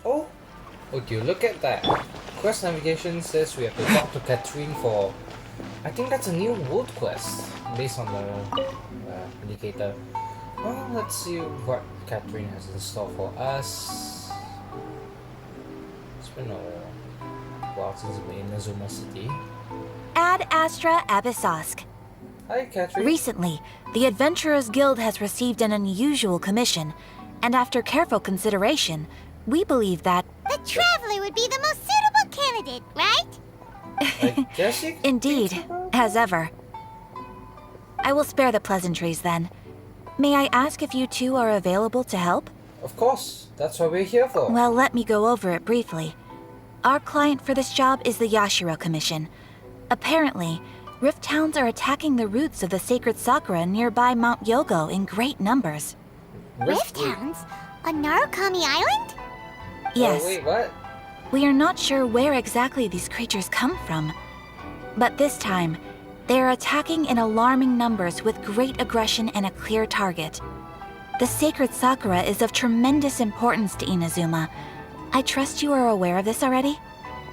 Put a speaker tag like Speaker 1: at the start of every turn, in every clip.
Speaker 1: Oh, would you look at that? Quest navigation says we have to talk to Catherine for... I think that's a new world quest based on the indicator. Well, let's see what Catherine has in store for us. It's been a while since we've been in Azuma City.
Speaker 2: Ad Astra Abyssosk.
Speaker 1: Hi, Catherine.
Speaker 2: Recently, the Adventurers Guild has received an unusual commission, and after careful consideration, we believe that...
Speaker 3: The Traveler would be the most suitable candidate, right?
Speaker 1: I guess you
Speaker 2: Indeed, as ever. I will spare the pleasantries then. May I ask if you two are available to help?
Speaker 1: Of course, that's what we're here for.
Speaker 2: Well, let me go over it briefly. Our client for this job is the Yashiro Commission. Apparently, rifthounds are attacking the roots of the sacred sakura nearby Mount Yogo in great numbers.
Speaker 3: Rifthounds? On Narukami Island?
Speaker 2: Yes.
Speaker 1: Oh, wait, what?
Speaker 2: We are not sure where exactly these creatures come from. But this time, they are attacking in alarming numbers with great aggression and a clear target. The sacred sakura is of tremendous importance to Inazuma. I trust you are aware of this already?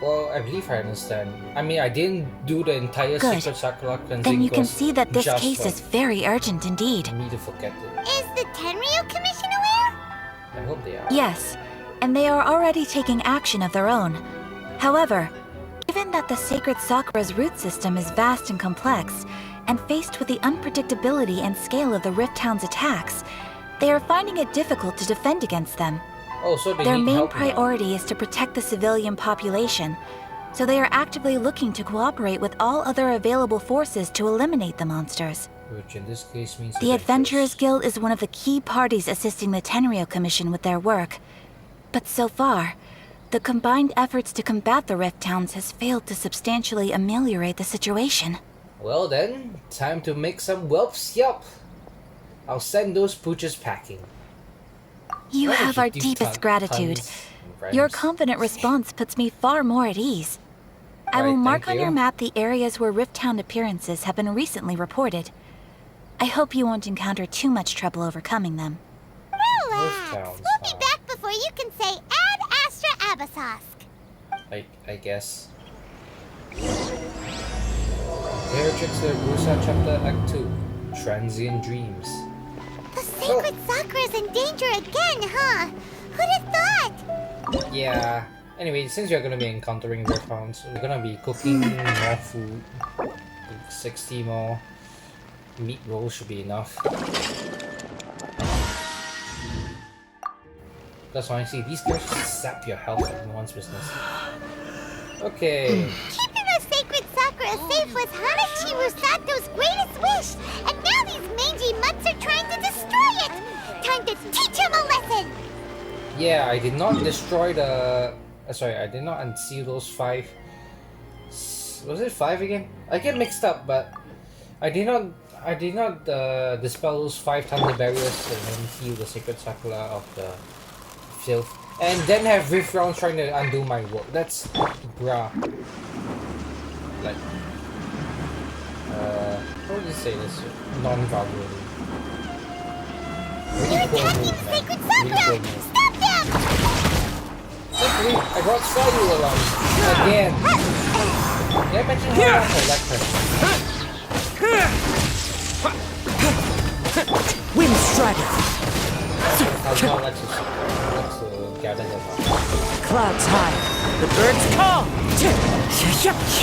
Speaker 1: Well, I believe I understand. I mean, I didn't do the entire
Speaker 2: Good.
Speaker 1: Secret Sakura cleansing.
Speaker 2: Then you can
Speaker 1: because
Speaker 2: see that this
Speaker 1: just
Speaker 2: case
Speaker 1: for
Speaker 2: is very urgent indeed.
Speaker 1: me to forget it.
Speaker 3: Is the Tenryu Commission aware?
Speaker 1: I hope they are.
Speaker 2: Yes, and they are already taking action of their own. However, given that the sacred sakura's root system is vast and complex, and faced with the unpredictability and scale of the rifthounds' attacks, they are finding it difficult to defend against them.
Speaker 1: Oh, so they
Speaker 2: Their
Speaker 1: need
Speaker 2: main
Speaker 1: help now.
Speaker 2: priority is to protect the civilian population, so they are actively looking to cooperate with all other available forces to eliminate the monsters.
Speaker 1: Which in this case means
Speaker 2: The Adventurers Guild is one of the key parties assisting the Tenryu Commission with their work. But so far, the combined efforts to combat the rifthounds has failed to substantially ameliorate the situation.
Speaker 1: Well then, time to make some whelps yup. I'll send those pooches packing.
Speaker 2: You
Speaker 1: Why don't
Speaker 2: have
Speaker 1: you
Speaker 2: our
Speaker 1: do
Speaker 2: deepest gratitude.
Speaker 1: tons and
Speaker 2: Your
Speaker 1: friends?
Speaker 2: confident response puts me far more at ease. I will
Speaker 1: Right,
Speaker 2: mark
Speaker 1: thank
Speaker 2: on your
Speaker 1: you.
Speaker 2: map the areas where rifthound appearances have been recently reported. I hope you won't encounter too much trouble overcoming them.
Speaker 3: Relax.
Speaker 1: Rifthounds,
Speaker 3: We'll be back before you can say Ad Astra Abyssosk.
Speaker 1: I guess. Beatrix the Rusa Chapter Act 2. Transient Dreams.
Speaker 3: The sacred Sakura's in danger again, huh? Who'd have thought?
Speaker 1: Yeah. Anyway, since you're gonna be encountering rifthounds, we're gonna be cooking more food. 60 more meat rolls should be enough. Because honestly, these guys just sap your health like no one's business. Okay.
Speaker 3: Keeping the sacred Sakura safe was Hanaruchisato's greatest wish, and now these mangy mutts are trying to destroy it. Time to teach him a lesson.
Speaker 1: Yeah, I did not destroy the... sorry, I did not unseal those 5... Was it 5 again? I get mixed up, but... I did not dispel those 5 thunder barriers and then heal the sacred sakura of the filth. And then have rifthounds trying to undo my work. That's... bruh. Like... how would you say this? Non-verbally.
Speaker 3: You're
Speaker 1: Really poor
Speaker 3: attacking
Speaker 1: move, man.
Speaker 3: sacred
Speaker 1: Really poor
Speaker 3: Sakura.
Speaker 1: move.
Speaker 3: Stop them!
Speaker 1: Luckily, I brought Sayu along. Again. Did I mention how much I like her?
Speaker 4: Wind Strider!
Speaker 1: I'll not let you gather them up.
Speaker 4: Clouds high, the birds call!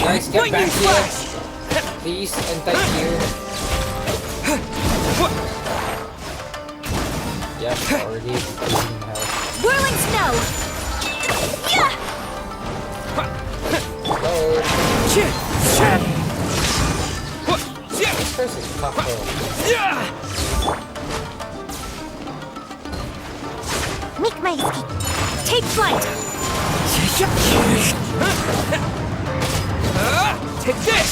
Speaker 1: Guys, get back here! Please and thank you. Yes, already increasing health.
Speaker 2: Whirling snow!
Speaker 1: Go! This person is tough though.
Speaker 3: Make my escape.
Speaker 2: Take flight!
Speaker 4: Take this!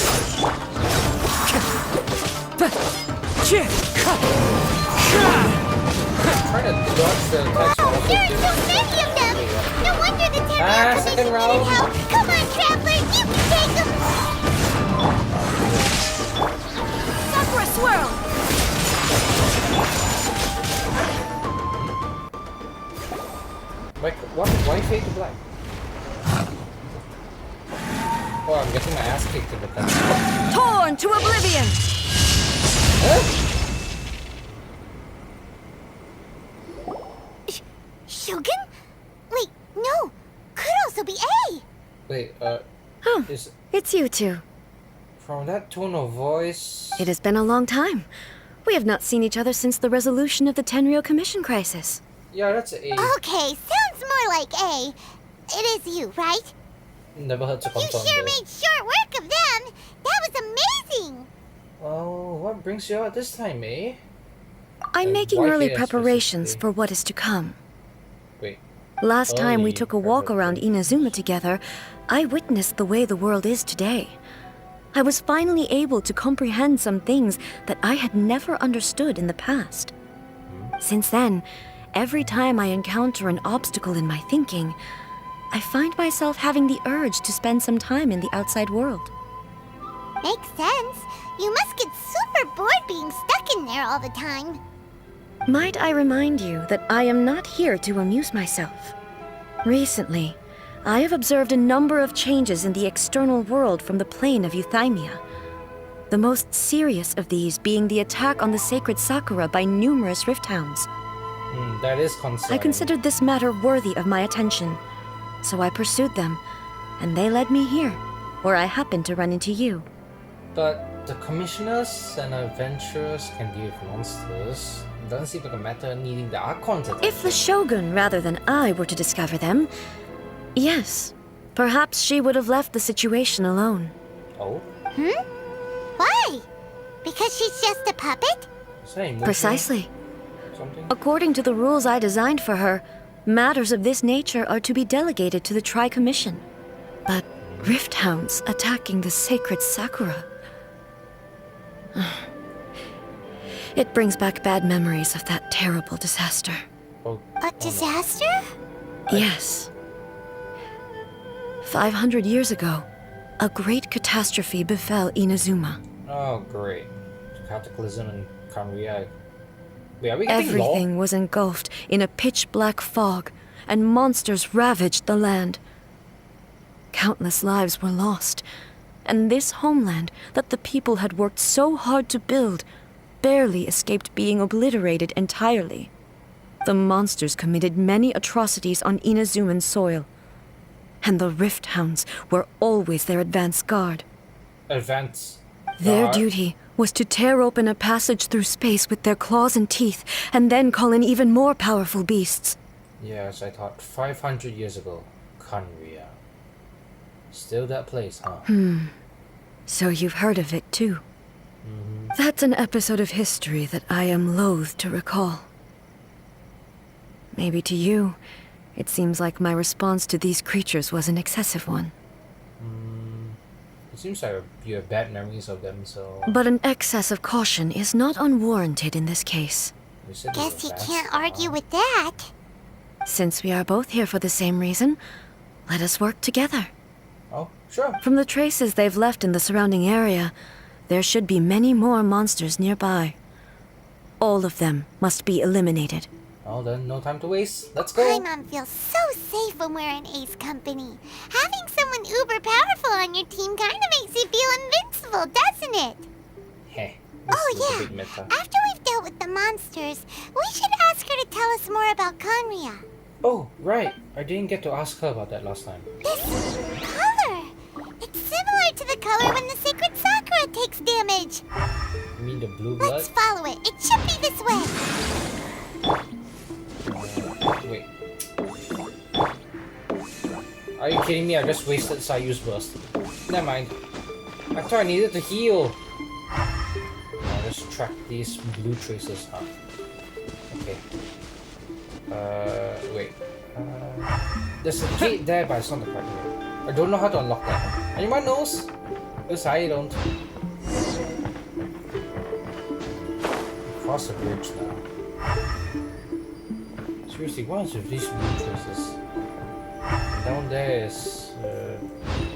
Speaker 1: I'm trying to dodge the attacks while also
Speaker 3: There are
Speaker 1: doing
Speaker 3: so many of them. No wonder the
Speaker 1: Ah,
Speaker 3: Tenryu
Speaker 1: second
Speaker 3: Commission
Speaker 1: round.
Speaker 3: needed help. Come on, Traveler, you can take them.
Speaker 2: Sakura swirl!
Speaker 1: Why fade to black? Oh, I'm getting my ass kicked in the cutscene.
Speaker 2: Torn to oblivion!
Speaker 1: Huh?
Speaker 3: Shogun? Wait, no. Could also be A.
Speaker 1: Wait,
Speaker 5: Oh,
Speaker 1: is
Speaker 5: it's you two.
Speaker 1: from that tone of voice?
Speaker 5: It has been a long time. We have not seen each other since the resolution of the Tenryou Commission crisis.
Speaker 1: Yeah, that's A.
Speaker 3: Okay, sounds more like A. It is you, right?
Speaker 1: Never heard to
Speaker 3: You
Speaker 1: confirm.
Speaker 3: sure
Speaker 1: though.
Speaker 3: made short work of them. That was amazing.
Speaker 1: Well, what brings you out this time, eh?
Speaker 5: I'm
Speaker 1: And
Speaker 5: making
Speaker 1: why
Speaker 5: early
Speaker 1: here
Speaker 5: preparations
Speaker 1: specifically?
Speaker 5: for what is to come.
Speaker 1: Wait.
Speaker 5: Last time we
Speaker 1: Early
Speaker 5: took a walk around Inazuma together, I witnessed the way the world is today. I was finally able to comprehend some things that I had never understood in the past. Since then, every time I encounter an obstacle in my thinking, I find myself having the urge to spend some time in the outside world.
Speaker 3: Makes sense. You must get super bored being stuck in there all the time.
Speaker 5: Might I remind you that I am not here to amuse myself. Recently, I have observed a number of changes in the external world from the plane of Euthymia. The most serious of these being the attack on the sacred Sakura by numerous rifthounds.
Speaker 1: That is concerning.
Speaker 5: I considered this matter worthy of my attention, so I pursued them, and they led me here, where I happened to run into you.
Speaker 1: But the commissioners and adventurers can deal with monsters. Doesn't seem like a matter needing the Archon's attention.
Speaker 5: If the Shogun rather than I were to discover them, yes, perhaps she would have left the situation alone.
Speaker 1: Oh?
Speaker 3: Why? Because she's just a puppet?
Speaker 1: Is that emotional
Speaker 5: Precisely.
Speaker 1: Something?
Speaker 5: According to the rules I designed for her, matters of this nature are to be delegated to the Tri-Commission. But rifthounds attacking the sacred Sakura... It brings back bad memories of that terrible disaster.
Speaker 1: Oh,
Speaker 3: A disaster?
Speaker 5: Yes. 500 years ago, a great catastrophe befell Inazuma.
Speaker 1: oh, great. Cataclysm and khanriah. Wait, are we getting
Speaker 5: Everything was engulfed in a pitch-black fog, and monsters ravaged the land. Countless lives were lost, and this homeland that the people had worked so hard to build barely escaped being obliterated entirely. The monsters committed many atrocities on Inazuman soil, and the rifthounds were always their advance guard.
Speaker 1: Advance.
Speaker 5: Their
Speaker 1: guard?
Speaker 5: duty was to tear open a passage through space with their claws and teeth, and then call in even more powerful beasts.
Speaker 1: Yes, I thought 500 years ago. Khanriah. Still that place, huh?
Speaker 5: So you've heard of it too. That's an episode of history that I am loath to recall. Maybe to you, it seems like my response to these creatures was an excessive one.
Speaker 1: It seems like you have bad memories of them, so...
Speaker 5: But an excess of caution is not unwarranted in this case.
Speaker 1: You said they were
Speaker 3: Guess you
Speaker 1: fast,
Speaker 3: can't argue
Speaker 1: huh?
Speaker 3: with that.
Speaker 5: Since we are both here for the same reason, let us work together.
Speaker 1: Oh, sure.
Speaker 5: From the traces they've left in the surrounding area, there should be many more monsters nearby. All of them must be eliminated.
Speaker 1: Well then, no time to waste. Let's go.
Speaker 3: Paimon feels so safe when we're in Ace company. Having someone uber powerful on your team kind of makes you feel invincible, doesn't it?
Speaker 1: Heh.
Speaker 3: Oh
Speaker 1: This is a
Speaker 3: yeah,
Speaker 1: big meta.
Speaker 3: after we've dealt with the monsters, we should ask her to tell us more about Khanriah.
Speaker 1: Oh, right. I didn't get to ask her about that last time.
Speaker 3: This color! It's similar to the color when the sacred Sakura takes damage.
Speaker 1: You mean the blue blood?
Speaker 3: Let's follow it. It should be this way.
Speaker 1: Wait. Are you kidding me? I just wasted Sayu's burst. Never mind. I thought I needed to heal. I'll just track these blue traces, huh? Okay. Wait. There's a gate there, but it's not the correct way. I don't know how to unlock that. Anyone knows? Because I don't. Cross the bridge now. Seriously, what is with these blue traces? Down there is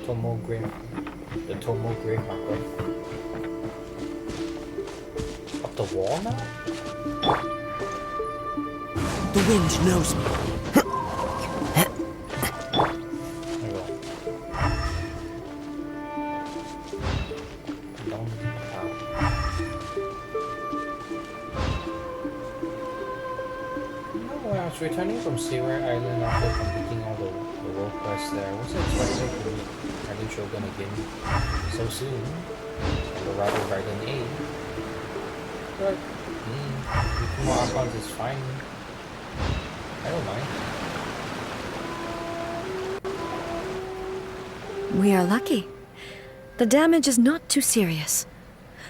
Speaker 1: Tomo grave. The Tomo grave marker. Up the wall now?
Speaker 4: The wind knows me.
Speaker 1: returning from Sakura Island after completing all the world quests there. I wasn't expecting to meet Raiden Shogun again so soon. Or rather, Raiden 8. But, meeting more Archons is fine. I don't mind.
Speaker 5: We are lucky. The damage is not too serious.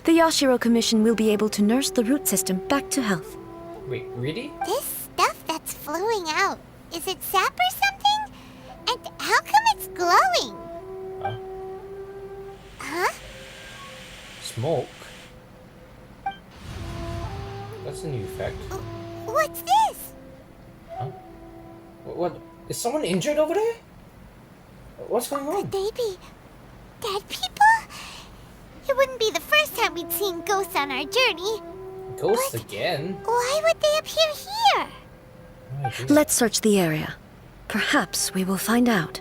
Speaker 5: The Yashiro Commission will be able to nurse the root system back to health.
Speaker 1: Wait, really?
Speaker 3: This stuff that's flowing out, is it sap or something? And how come it's glowing?
Speaker 1: Huh?
Speaker 3: Huh?
Speaker 1: Smoke? That's a new effect.
Speaker 3: What's this?
Speaker 1: Huh? What? Is someone injured over there? What's going on?
Speaker 3: They be dead people? It wouldn't be the first time we'd seen ghosts on our journey.
Speaker 1: Ghosts
Speaker 3: But
Speaker 1: again?
Speaker 3: why would they appear here?
Speaker 1: No idea.
Speaker 5: Let's search the area. Perhaps we will find out.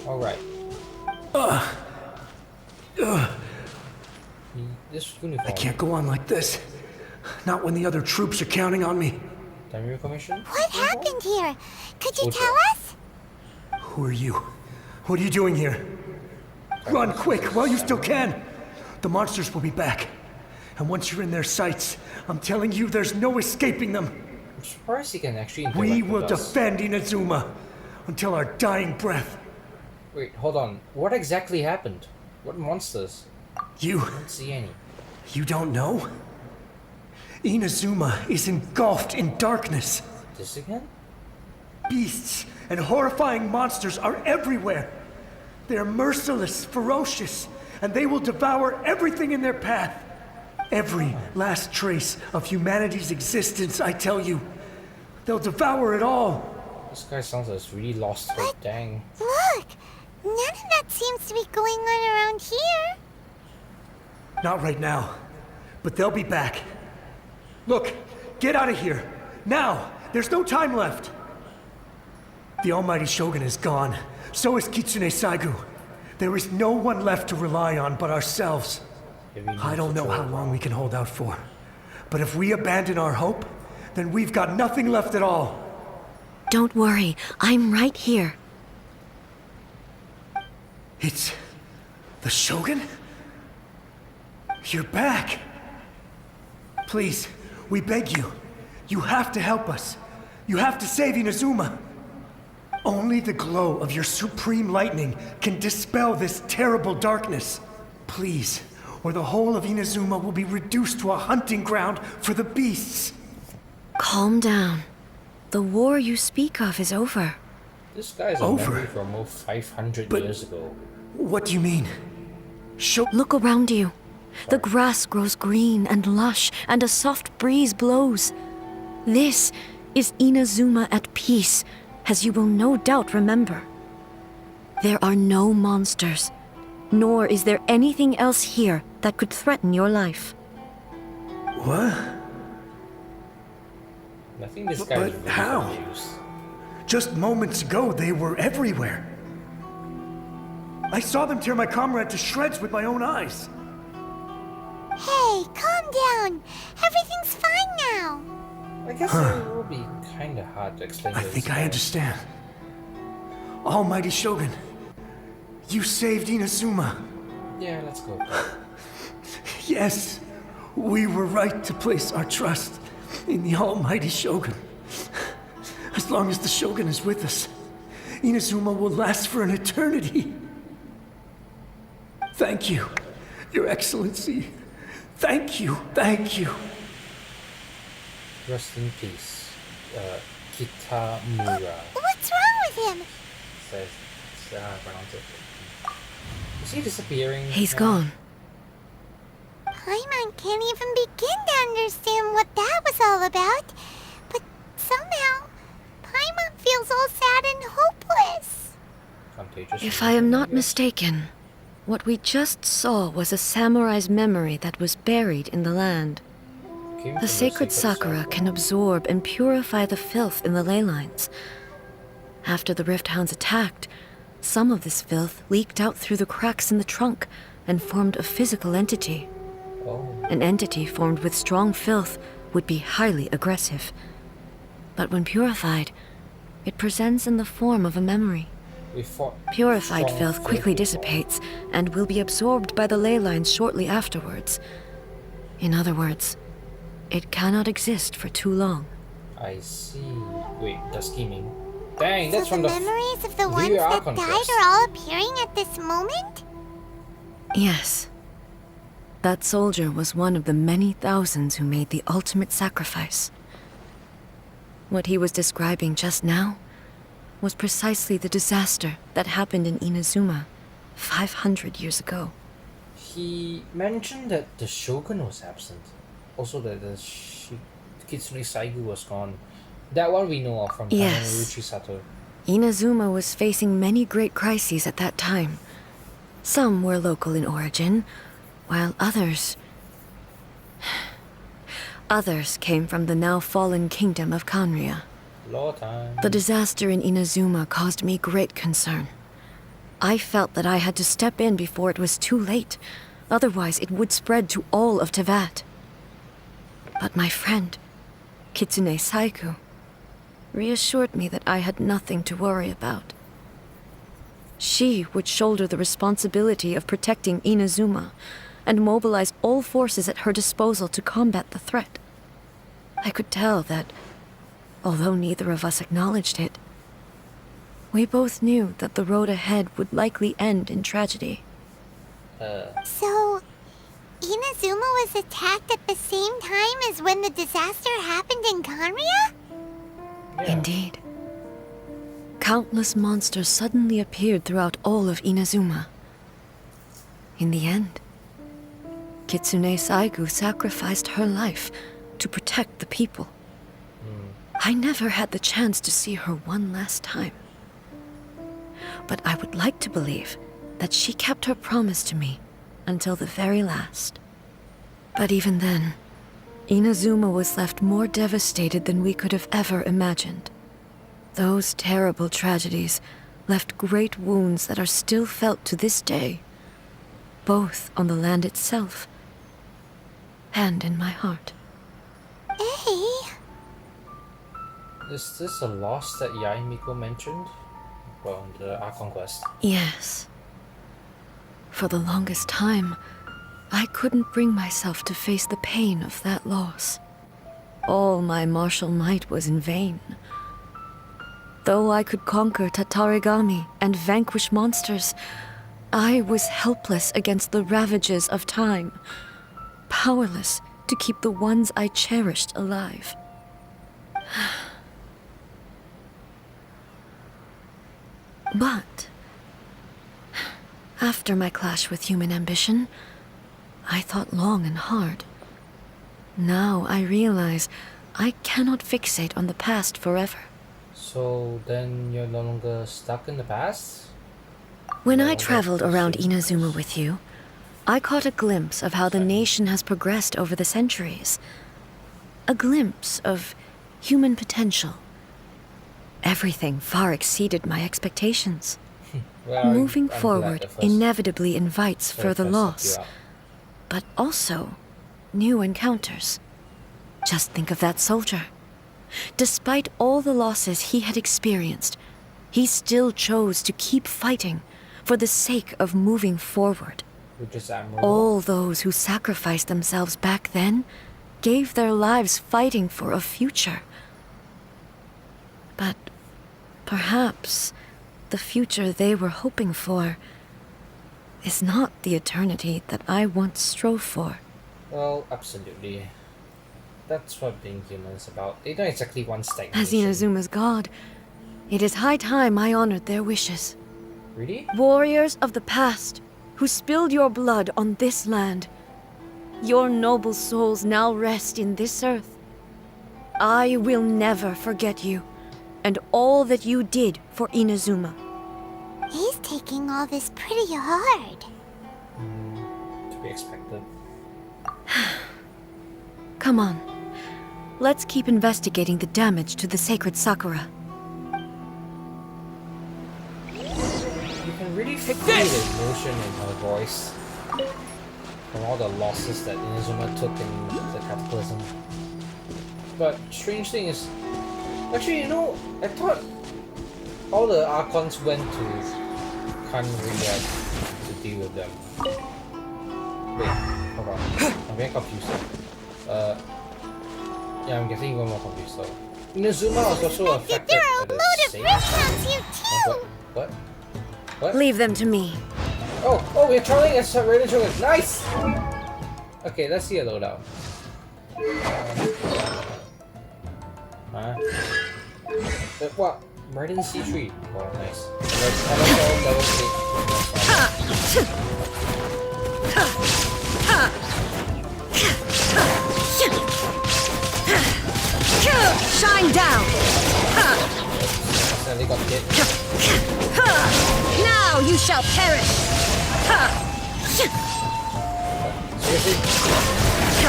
Speaker 1: Alright. This uniform.
Speaker 6: I can't go on like this. Not when the other troops are counting on me.
Speaker 1: Daimyo Commission?
Speaker 3: What happened here? Could you
Speaker 1: Soldier.
Speaker 3: tell us?
Speaker 6: Who are you? What are you doing here? Run quick while you still can. The monsters will be back. And once you're in their sights, I'm telling you there's no escaping them.
Speaker 1: I'm surprised he can actually interact
Speaker 6: We
Speaker 1: with
Speaker 6: will
Speaker 1: us.
Speaker 6: defend Inazuma until our dying breath.
Speaker 1: Wait, hold on. What exactly happened? What monsters?
Speaker 6: You,
Speaker 1: I don't see any.
Speaker 6: you don't know? Inazuma is engulfed in darkness.
Speaker 1: This again?
Speaker 6: Beasts and horrifying monsters are everywhere. They're merciless, ferocious, and they will devour everything in their path. Every last trace of humanity's existence, I tell you. They'll devour it all.
Speaker 1: This guy sounds like he's really lost hope. Dang.
Speaker 3: Look, none of that seems to be going on around here.
Speaker 6: Not right now, but they'll be back. Look, get out of here. Now, there's no time left. The almighty Shogun is gone. So is Kitsune Saigu. There is no one left to rely on but ourselves. I don't know how long we can hold out for. But if we abandon our hope, then we've got nothing left at all.
Speaker 5: Don't worry, I'm right here.
Speaker 6: It's the Shogun? You're back. Please, we beg you. You have to help us. You have to save Inazuma. Only the glow of your supreme lightning can dispel this terrible darkness. Please, or the whole of Inazuma will be reduced to a hunting ground for the beasts.
Speaker 5: Calm down. The war you speak of is over.
Speaker 1: This guy's a
Speaker 6: Over.
Speaker 1: memory from over 500
Speaker 6: But-
Speaker 1: years ago.
Speaker 6: What do you mean?
Speaker 5: Look around you. The grass grows green and lush, and a soft breeze blows. This is Inazuma at peace, as you will no doubt remember. There are no monsters, nor is there anything else here that could threaten your life.
Speaker 6: What?
Speaker 1: I think this
Speaker 6: But-
Speaker 1: guy
Speaker 6: but
Speaker 1: is really
Speaker 6: how?
Speaker 1: confused.
Speaker 6: Just moments ago, they were everywhere. I saw them tear my comrade to shreds with my own eyes.
Speaker 3: Hey, calm down. Everything's fine now.
Speaker 1: I guess it will be kind of hard to explain
Speaker 6: I
Speaker 1: to this
Speaker 6: think I
Speaker 1: guy.
Speaker 6: understand. Almighty Shogun, you saved Inazuma.
Speaker 1: Yeah, let's go.
Speaker 6: Yes, we were right to place our trust in the Almighty Shogun. As long as the Shogun is with us, Inazuma will last for an eternity. Thank you, Your Excellency. Thank you, thank you.
Speaker 1: Rest in peace. Kitamura.
Speaker 3: What's wrong with him?
Speaker 1: Says, pronounce it. Is he disappearing?
Speaker 5: He's
Speaker 1: now?
Speaker 5: gone.
Speaker 3: Paimon can't even begin to understand what that was all about. But somehow, Paimon feels all sad and hopeless.
Speaker 1: Contagious.
Speaker 5: If I am not mistaken, what we just saw was a samurai's memory that was buried in the land.
Speaker 1: Came from
Speaker 5: The sacred sakura can absorb and purify the filth in the ley lines. After the rifthounds attacked, some of this filth leaked out through the cracks in the trunk and formed a physical entity.
Speaker 1: Oh,
Speaker 5: An entity formed with strong filth would be highly aggressive. But when purified, it presents in the form of a memory.
Speaker 1: We fought.
Speaker 5: Purified
Speaker 1: strong
Speaker 5: filth quickly
Speaker 1: filth before.
Speaker 5: dissipates and will be absorbed by the ley lines shortly afterwards. In other words, it cannot exist for too long.
Speaker 1: I see. Wait, the scheming. Dang, that's
Speaker 3: So
Speaker 1: from
Speaker 3: the
Speaker 1: the
Speaker 3: memories of the ones
Speaker 1: Rear
Speaker 3: that
Speaker 1: Conquest.
Speaker 3: died are all appearing at this moment?
Speaker 5: Yes. That soldier was one of the many thousands who made the ultimate sacrifice. What he was describing just now was precisely the disaster that happened in Inazuma 500 years ago.
Speaker 1: He mentioned that the shogun was absent. Also that the Kitsune Saigu was gone. That one we know of from
Speaker 5: Yes.
Speaker 1: hanaruchisato.
Speaker 5: Inazuma was facing many great crises at that time. Some were local in origin, while others came from the now fallen kingdom of Khanriah.
Speaker 1: Law time.
Speaker 5: The disaster in Inazuma caused me great concern. I felt that I had to step in before it was too late, otherwise it would spread to all of Tevat. But my friend, Kitsune Saiku, reassured me that I had nothing to worry about. She would shoulder the responsibility of protecting Inazuma and mobilize all forces at her disposal to combat the threat. I could tell that, although neither of us acknowledged it, we both knew that the road ahead would likely end in tragedy.
Speaker 3: So, Inazuma was attacked at the same time as when the disaster happened in Khanriah?
Speaker 1: Yeah.
Speaker 5: Indeed. Countless monsters suddenly appeared throughout all of Inazuma. In the end, Kitsune Saigu sacrificed her life to protect the people. I never had the chance to see her one last time. But I would like to believe that she kept her promise to me until the very last. But even then, Inazuma was left more devastated than we could have ever imagined. Those terrible tragedies left great wounds that are still felt to this day, both on the land itself and in my heart.
Speaker 3: Hey,
Speaker 1: Is this a loss that Yaimiko mentioned? Well, in the Ark Conquest.
Speaker 5: Yes. For the longest time, I couldn't bring myself to face the pain of that loss. All my martial might was in vain. Though I could conquer Tatarigami and vanquish monsters, I was helpless against the ravages of time, powerless to keep the ones I cherished alive. But after my clash with human ambition, I thought long and hard. Now I realize I cannot fixate on the past forever.
Speaker 1: So then you're no longer stuck in the past?
Speaker 5: When
Speaker 1: No
Speaker 5: I
Speaker 1: longer
Speaker 5: traveled around
Speaker 1: pursuing
Speaker 5: Inazuma
Speaker 1: this.
Speaker 5: with you, I caught a glimpse of how the nation has progressed over the centuries. A glimpse of human potential. Everything far exceeded my expectations.
Speaker 1: Well,
Speaker 5: Moving
Speaker 1: I'm glad
Speaker 5: forward
Speaker 1: the first-
Speaker 5: inevitably invites
Speaker 1: sorry
Speaker 5: further
Speaker 1: if I sucked
Speaker 5: loss,
Speaker 1: you up.
Speaker 5: but also new encounters. Just think of that soldier. Despite all the losses he had experienced, he still chose to keep fighting for the sake of moving forward.
Speaker 1: Which is admirable.
Speaker 5: All those who sacrificed themselves back then gave their lives fighting for a future. But perhaps the future they were hoping for is not the eternity that I once strove for.
Speaker 1: Well, absolutely. That's what being human is about. They don't exactly want
Speaker 5: As
Speaker 1: stagnation.
Speaker 5: Inazuma's god, it is high time I honored their wishes.
Speaker 1: Really?
Speaker 5: Warriors of the past, who spilled your blood on this land. Your noble souls now rest in this earth. I will never forget you, and all that you did for Inazuma.
Speaker 3: he's taking all this pretty hard.
Speaker 1: To be expected.
Speaker 5: Come on, let's keep investigating the damage to the sacred sakura.
Speaker 1: You can really feel the emotion in her voice from all the losses that Inazuma took in the Cataclysm. But strange thing is, Actually, you know, I thought all the Archons went to Khanriah to deal with them. Wait, hold on. I'm getting confused. Yeah, I'm getting even more confused though. Inazuma was also affected
Speaker 3: There are
Speaker 1: by
Speaker 3: a
Speaker 1: the
Speaker 3: load of
Speaker 1: same...
Speaker 3: rifthounds here too!
Speaker 1: What? What?
Speaker 5: Leave them to me.
Speaker 1: Oh, we're trolling a raiden shogun. Nice! Okay, let's see a loadout. What? Raiden C3. Wow, nice.
Speaker 5: Shine down!
Speaker 1: Accidentally got hit.
Speaker 5: Now you shall perish!
Speaker 1: Seriously?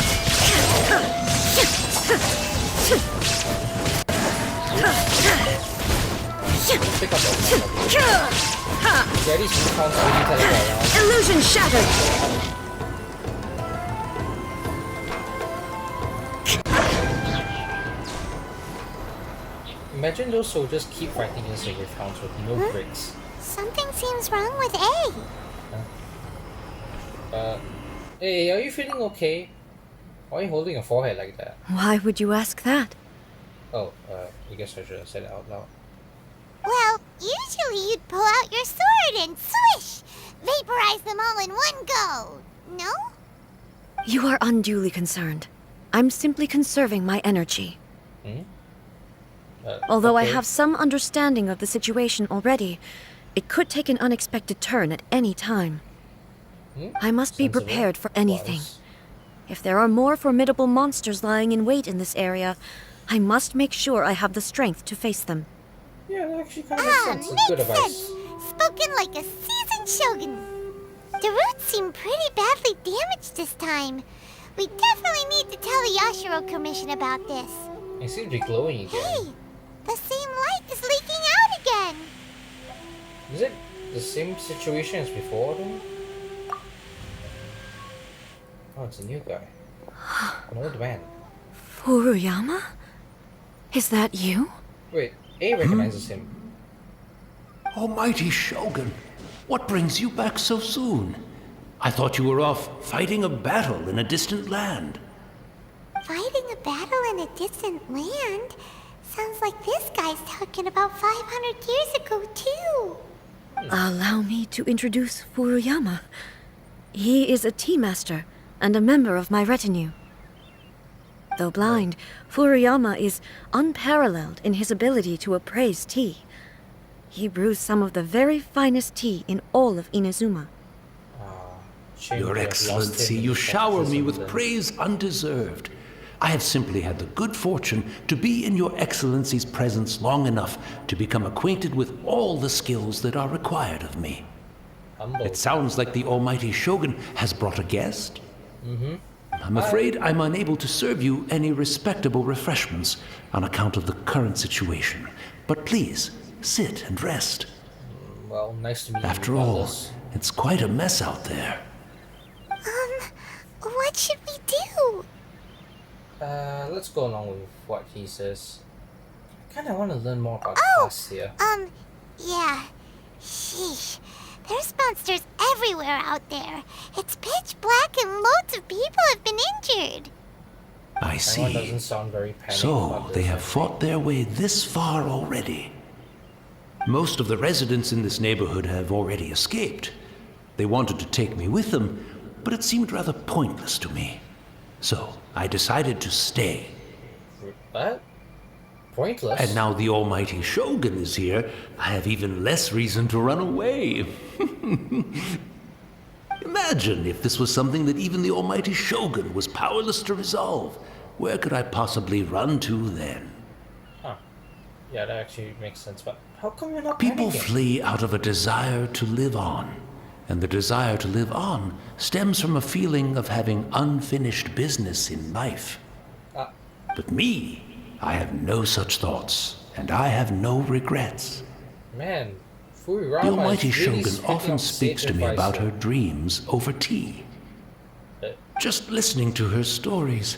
Speaker 1: Pick up those. Yeah, these rifthounds really teleport around.
Speaker 5: Illusion shattered!
Speaker 1: Imagine those soldiers keep fighting against the rifthounds with no breaks.
Speaker 3: Something seems wrong with A.
Speaker 1: Hey, are you feeling okay? Why are you holding your forehead like that?
Speaker 5: Why would you ask that?
Speaker 1: Oh, I guess I should have said it out loud.
Speaker 3: Well, usually you'd pull out your sword and swish! Vaporize them all in one go! No?
Speaker 5: You are unduly concerned. I'm simply conserving my energy. Although I
Speaker 1: Okay.
Speaker 5: have some understanding of the situation already, it could take an unexpected turn at any time. I must be
Speaker 1: Sensible.
Speaker 5: prepared for anything.
Speaker 1: Wise.
Speaker 5: If there are more formidable monsters lying in wait in this area, I must make sure I have the strength to face them.
Speaker 1: Yeah, that actually kind of makes sense. It's good
Speaker 3: makes
Speaker 1: advice.
Speaker 3: sense! Spoken like a seasoned shogun! The roots seem pretty badly damaged this time. We definitely need to tell the Yashiro Commission about this.
Speaker 1: It seems to be glowing again.
Speaker 3: Hey! The same light is leaking out again!
Speaker 1: Is it the same situation as before then? Oh, it's a new guy. An old man.
Speaker 5: Furuyama? Is that you?
Speaker 1: Wait, A recognizes him.
Speaker 7: Almighty Shogun, what brings you back so soon? I thought you were off fighting a battle in a distant land.
Speaker 3: Fighting a battle in a distant land? Sounds like this guy's talking about 500 years ago, too.
Speaker 5: Allow me to introduce Furuyama. He is a tea master and a member of my retinue. Though blind, Furuyama is unparalleled in his ability to appraise tea. He brews some of the very finest tea in all of Inazuma.
Speaker 1: Shame
Speaker 7: Your
Speaker 1: we have lost
Speaker 7: Excellency,
Speaker 1: him in
Speaker 7: you
Speaker 1: the
Speaker 7: shower me
Speaker 1: baptism
Speaker 7: with
Speaker 1: then.
Speaker 7: praise undeserved. I have simply had the good fortune to be in Your Excellency's presence long enough to become acquainted with all the skills that are required of me.
Speaker 1: Humble.
Speaker 7: It sounds like the Almighty Shogun has brought a guest. I'm afraid I'm unable to serve you any respectable refreshments on account of the current situation. But please, sit and rest.
Speaker 1: Well, nice to meet you.
Speaker 7: After all,
Speaker 1: Carlos.
Speaker 7: it's quite a mess out there.
Speaker 3: What should we do?
Speaker 1: Let's go along with what he says. I kinda wanna learn more about
Speaker 3: Oh!
Speaker 1: class here.
Speaker 3: Yeah. Sheesh. There's monsters everywhere out there. It's pitch black and loads of people have been injured.
Speaker 7: I
Speaker 1: Taiwan doesn't
Speaker 7: see.
Speaker 1: sound very panicked
Speaker 7: So,
Speaker 1: about
Speaker 7: they
Speaker 1: this,
Speaker 7: have fought their way this far already. Most of the residents in this neighborhood have already escaped. They wanted to take me with them, but it seemed rather pointless to me. So, I decided to stay.
Speaker 1: What? Pointless?
Speaker 7: And now the Almighty Shogun is here, I have even less reason to run away. Imagine if this was something that even the Almighty Shogun was powerless to resolve. Where could I possibly run to then?
Speaker 1: Huh. Yeah, that actually makes sense, but how come you're not
Speaker 7: People
Speaker 1: panicking?
Speaker 7: flee out of a desire to live on. And the desire to live on stems from a feeling of having unfinished business in life.
Speaker 1: Ah.
Speaker 7: But me, I have no such thoughts, and I have no regrets.
Speaker 1: Man, Furuyama
Speaker 7: The Almighty
Speaker 1: is really
Speaker 7: Shogun
Speaker 1: speaking
Speaker 7: often
Speaker 1: of
Speaker 7: speaks
Speaker 1: sage
Speaker 7: to me about
Speaker 1: advice
Speaker 7: her
Speaker 1: here.
Speaker 7: dreams over tea.
Speaker 1: Uh,
Speaker 7: Just listening to her stories,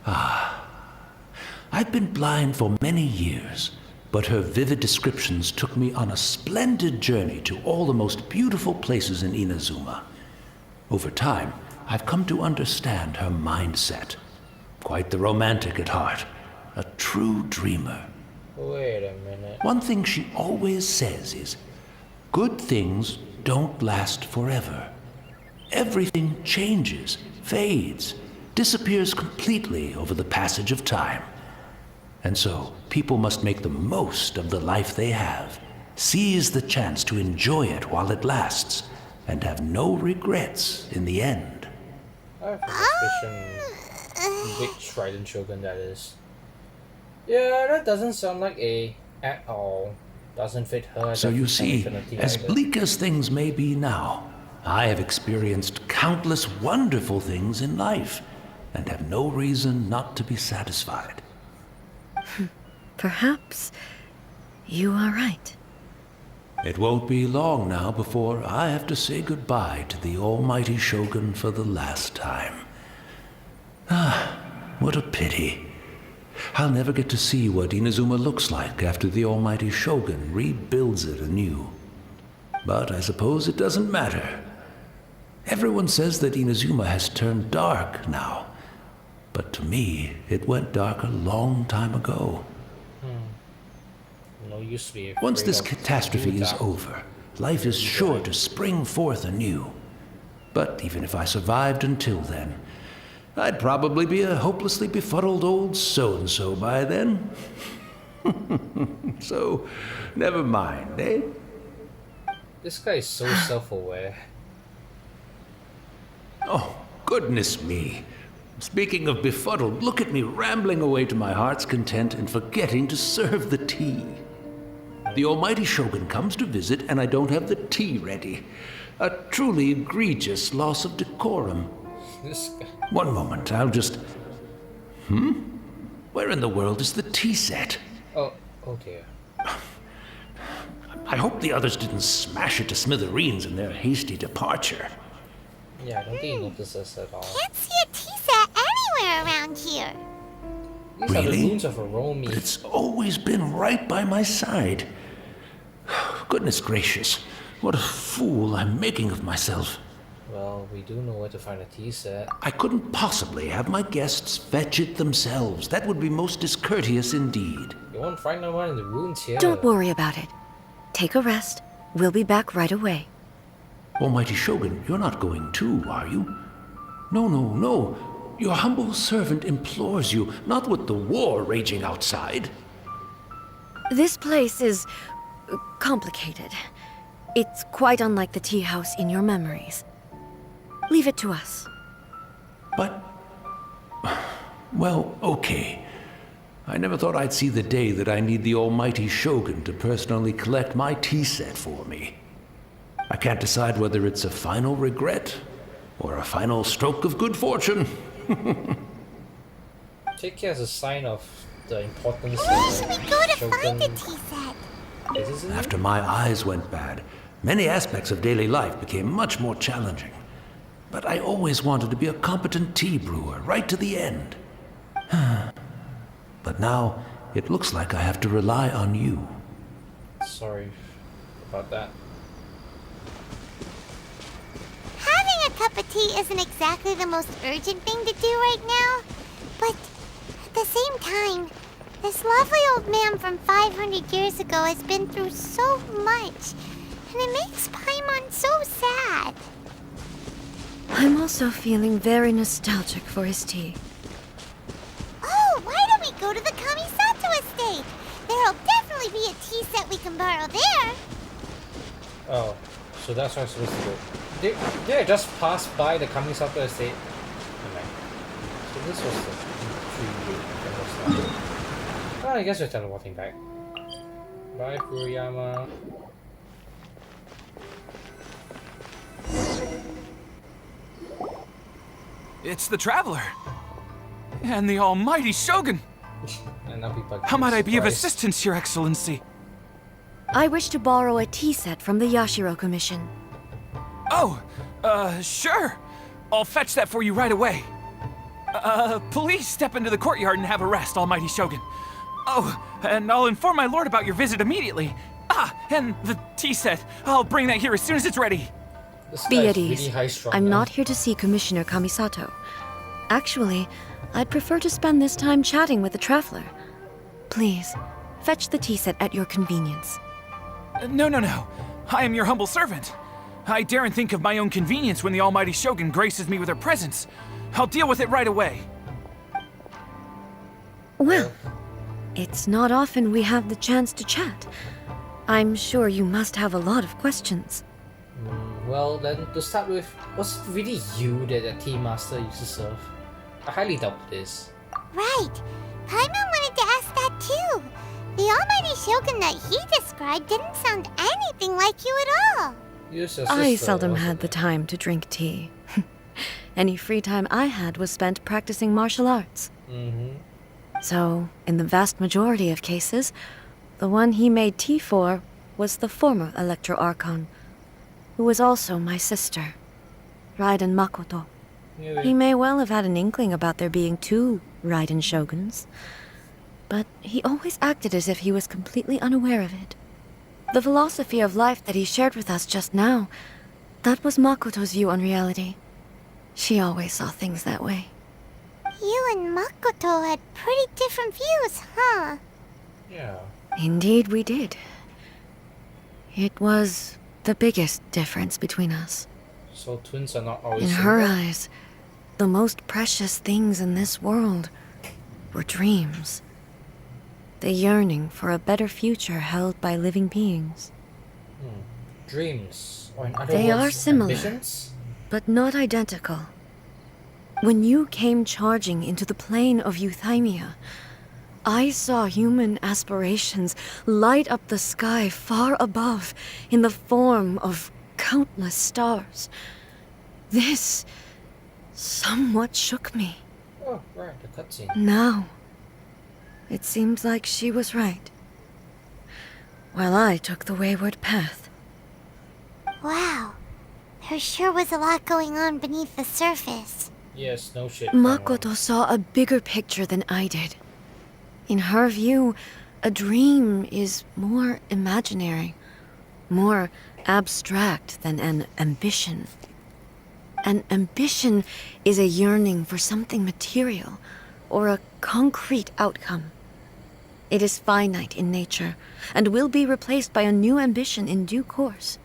Speaker 7: I I've been blind for many years, but her vivid descriptions took me on a splendid journey to all the most beautiful places in Inazuma. Over time, I've come to understand her mindset. Quite the romantic at heart, a true dreamer.
Speaker 1: Wait a minute.
Speaker 7: One thing she always says is, good things don't last forever. Everything changes, fades, disappears completely over the passage of time. And so, people must make the most of the life they have, seize the chance to enjoy it while it lasts, and have no regrets in the end.
Speaker 1: I have a suspicion. Big Trident Shogun, that is. Yeah, that doesn't sound like A at all. Doesn't fit her.
Speaker 7: So you see, as
Speaker 1: either.
Speaker 7: bleak as things may be now, I have experienced countless wonderful things in life, and have no reason not to be satisfied.
Speaker 5: Perhaps you are right.
Speaker 7: It won't be long now before I have to say goodbye to the almighty Shogun for the last time. Ah, what a pity. I'll never get to see what Inazuma looks like after the almighty Shogun rebuilds it anew. But I suppose it doesn't matter. Everyone says that Inazuma has turned dark now. But to me, it went dark a long time ago.
Speaker 1: No use to be afraid
Speaker 7: Once this
Speaker 1: of
Speaker 7: catastrophe is
Speaker 1: dark.
Speaker 7: over, life is sure to spring forth anew. But even if I survived until then, I'd probably be a hopelessly befuddled old so-and-so by then. So, never mind, eh?
Speaker 1: This guy is so self-aware.
Speaker 7: Oh, goodness me. Speaking of befuddled, look at me rambling away to my heart's content and forgetting to serve the tea. The almighty Shogun comes to visit and I don't have the tea ready. A truly egregious loss of decorum.
Speaker 1: This guy.
Speaker 7: One moment, I'll just... Where in the world is the tea set?
Speaker 1: Oh dear.
Speaker 7: I hope the others didn't smash it to smithereens in their hasty departure.
Speaker 1: Yeah, I don't think he notices at all.
Speaker 3: Can't see a tea set anywhere around here.
Speaker 1: These are the
Speaker 7: Really?
Speaker 1: ruins of Aromi.
Speaker 7: But it's always been right by my side. Goodness gracious, what a fool I'm making of myself.
Speaker 1: Well, we do know where to find a tea set.
Speaker 7: I couldn't possibly have my guests fetch it themselves. That would be most discourteous indeed.
Speaker 1: You won't find no one in the ruins here.
Speaker 5: Don't worry about it. Take a rest. We'll be back right away.
Speaker 7: Almighty Shogun, you're not going too, are you? No, no, no. Your humble servant implores you, not with the war raging outside.
Speaker 5: This place is complicated. It's quite unlike the tea house in your memories. Leave it to us.
Speaker 7: But... well, okay. I never thought I'd see the day that I need the almighty Shogun to personally collect my tea set for me. I can't decide whether it's a final regret or a final stroke of good fortune.
Speaker 1: Take it as a sign of the importance
Speaker 3: Where
Speaker 1: of
Speaker 3: should we go to
Speaker 1: Shogun.
Speaker 3: find a tea set?
Speaker 1: Is it
Speaker 7: After my eyes went bad, many aspects of daily life became much more challenging. But I always wanted to be a competent tea brewer right to the end. But now, it looks like I have to rely on you.
Speaker 1: Sorry about that.
Speaker 3: Having a cup of tea isn't exactly the most urgent thing to do right now. But at the same time, this lovely old man from 500 years ago has been through so much. And it makes Paimon so sad.
Speaker 5: I'm also feeling very nostalgic for his tea.
Speaker 3: Oh, why don't we go to the Kamisato estate? There'll definitely be a tea set we can borrow there.
Speaker 1: Oh, so that's where I'm supposed to go. Did I just pass by the Kamisato estate? Okay. So this was the tree. Oh, I guess we're teleporting back. Bye, Furuyama.
Speaker 8: It's the Traveler. And the almighty Shogun.
Speaker 1: And now people are
Speaker 8: How might I be of
Speaker 1: surprised.
Speaker 8: assistance, Your Excellency?
Speaker 5: I wish to borrow a tea set from the Yashiro Commission.
Speaker 8: Oh, sure. I'll fetch that for you right away. Please step into the courtyard and have a rest, Almighty Shogun. Oh, and I'll inform my lord about your visit immediately. Ah, and the tea set. I'll bring that here as soon as it's ready.
Speaker 1: This
Speaker 5: Be
Speaker 1: guy's
Speaker 5: at ease.
Speaker 1: really high-strung
Speaker 5: I'm
Speaker 1: now.
Speaker 5: not here to see Commissioner Kamisato. Actually, I'd prefer to spend this time chatting with the traveler. Please, fetch the tea set at your convenience.
Speaker 8: No. I am your humble servant. I daren't think of my own convenience when the Almighty Shogun graces me with her presence. I'll deal with it right away.
Speaker 5: Well, it's not often we have the chance to chat. I'm sure you must have a lot of questions.
Speaker 1: Well, then, to start with, was it really you that the tea master used to serve? I highly doubt this.
Speaker 3: Right. Paimon wanted to ask that too. The Almighty Shogun that he described didn't sound anything like you at all.
Speaker 1: Use your
Speaker 5: I
Speaker 1: sister,
Speaker 5: seldom
Speaker 1: wasn't
Speaker 5: had the
Speaker 1: it?
Speaker 5: time to drink tea. Any free time I had was spent practicing martial arts. So, in the vast majority of cases, the one he made tea for was the former Electro Archon, who was also my sister, Raiden Makoto.
Speaker 1: Yeah,
Speaker 5: He may well have had an inkling about there being two Raiden Shoguns, but he always acted as if he was completely unaware of it. The philosophy of life that he shared with us just now, that was Makoto's view on reality. She always saw things that way.
Speaker 3: You and Makoto had pretty different views, huh?
Speaker 1: yeah.
Speaker 5: Indeed we did. It was the biggest difference between us.
Speaker 1: So twins are not always
Speaker 5: In her
Speaker 1: similar?
Speaker 5: eyes, the most precious things in this world were dreams. The yearning for a better future held by living beings.
Speaker 1: Dreams, or in other
Speaker 5: They
Speaker 1: words,
Speaker 5: are similar.
Speaker 1: ambitions?
Speaker 5: But not identical. When you came charging into the plain of Euthymia, I saw human aspirations light up the sky far above in the form of countless stars. This somewhat shook me.
Speaker 1: Oh, right, the cutscene.
Speaker 5: Now, it seems like she was right, while I took the wayward path.
Speaker 3: Wow. There sure was a lot going on beneath the surface.
Speaker 1: Yes, no shit.
Speaker 5: Makoto saw a bigger picture than I did. In her view, a dream is more imaginary, more abstract than an ambition. An ambition is a yearning for something material, or a concrete outcome. It is finite in nature, and will be replaced by a new ambition in due course.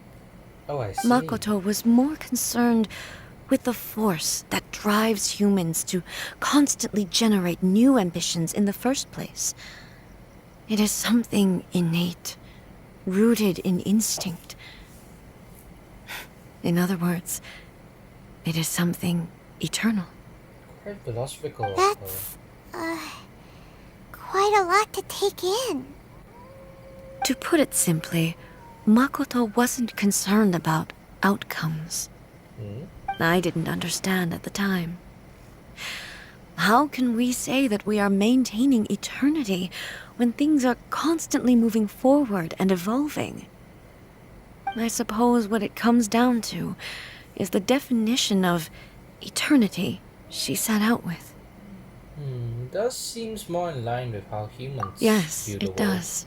Speaker 1: Oh, I see.
Speaker 5: Makoto was more concerned with the force that drives humans to constantly generate new ambitions in the first place. It is something innate, rooted in instinct. In other words, it is something eternal.
Speaker 1: Quite philosophical.
Speaker 3: That's, quite a lot to take in.
Speaker 5: To put it simply, Makoto wasn't concerned about outcomes. I didn't understand at the time. How can we say that we are maintaining eternity when things are constantly moving forward and evolving? I suppose what it comes down to is the definition of eternity she set out with.
Speaker 1: Does seems more in line with how humans
Speaker 5: Yes,
Speaker 1: view the
Speaker 5: it
Speaker 1: world.
Speaker 5: does.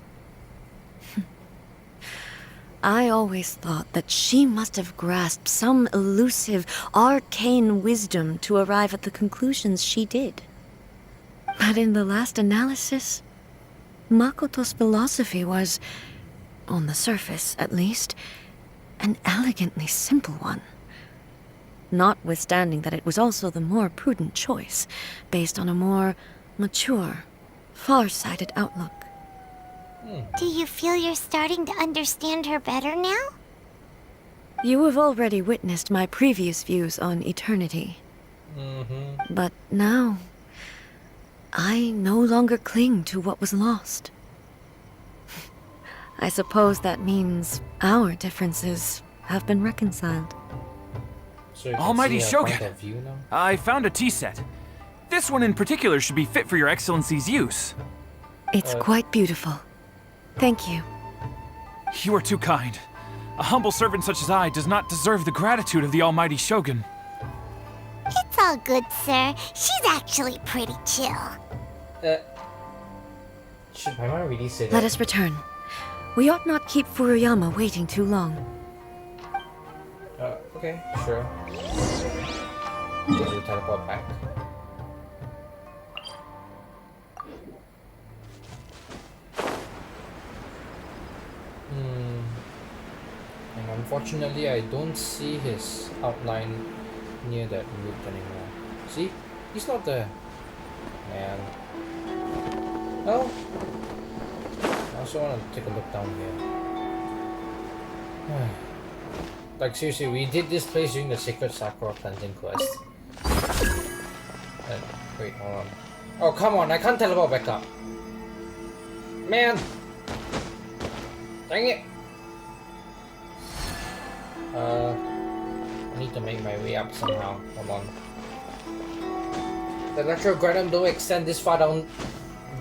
Speaker 5: I always thought that she must have grasped some elusive, arcane wisdom to arrive at the conclusions she did. But in the last analysis, Makoto's philosophy was, on the surface at least, an elegantly simple one. Notwithstanding that it was also the more prudent choice, based on a more mature, far-sighted outlook.
Speaker 3: Do you feel you're starting to understand her better now?
Speaker 5: You have already witnessed my previous views on eternity. But now, I no longer cling to what was lost. I suppose that means our differences have been reconciled.
Speaker 1: So you can
Speaker 8: Almighty
Speaker 1: see her
Speaker 8: Shogun.
Speaker 1: point of view now?
Speaker 8: I found a tea set. This one in particular should be fit for your excellency's use.
Speaker 5: It's quite beautiful. Thank you.
Speaker 8: You are too kind. A humble servant such as I does not deserve the gratitude of the Almighty Shogun.
Speaker 3: It's all good, sir. She's actually pretty chill.
Speaker 1: Should Paimon really say that?
Speaker 5: Let us return. We ought not keep Furuyama waiting too long.
Speaker 1: Okay, sure. Guess we teleport back. And unfortunately, I don't see his outline near that route anymore. See? He's not there. Man. Oh. I also want to take a look down here. Like seriously, we did this place during the Sacred Sakura cleansing quest. Wait, hold on. Oh, come on, I can't teleport back up. Man! Dang it! I need to make my way up somehow. Come on. The natural granum don't extend this far down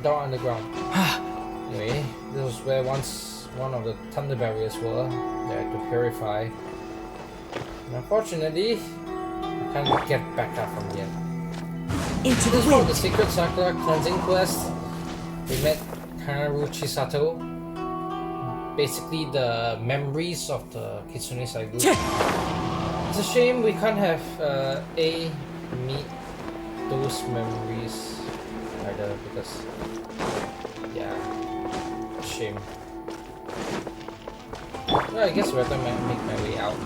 Speaker 1: underground. Anyway, this was where once one of the thunder barriers were. They had to purify. And unfortunately, I can't get back up from here.
Speaker 4: Into the
Speaker 1: This was
Speaker 4: wind.
Speaker 1: the Secret Sakura cleansing quest. We met Hanaruchisato. Basically, the memories of the Kitsune Saigu. It's a shame we can't have meet those memories either because yeah, shame. Well, I guess we're gonna make my way out.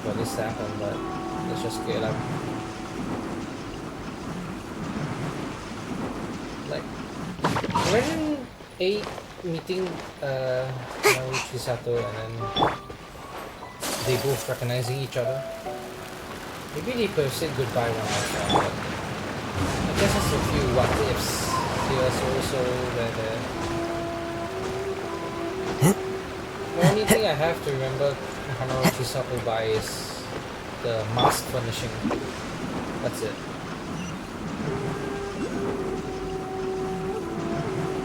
Speaker 1: For this to happen, but let's just get up. Like, imagine meeting Naruchisato and then they both recognizing each other. Maybe they could have said goodbye one last time, but I guess there's a few what ifs here also where the only thing I have to remember Hanaruchisato by is the mask furnishing. That's it.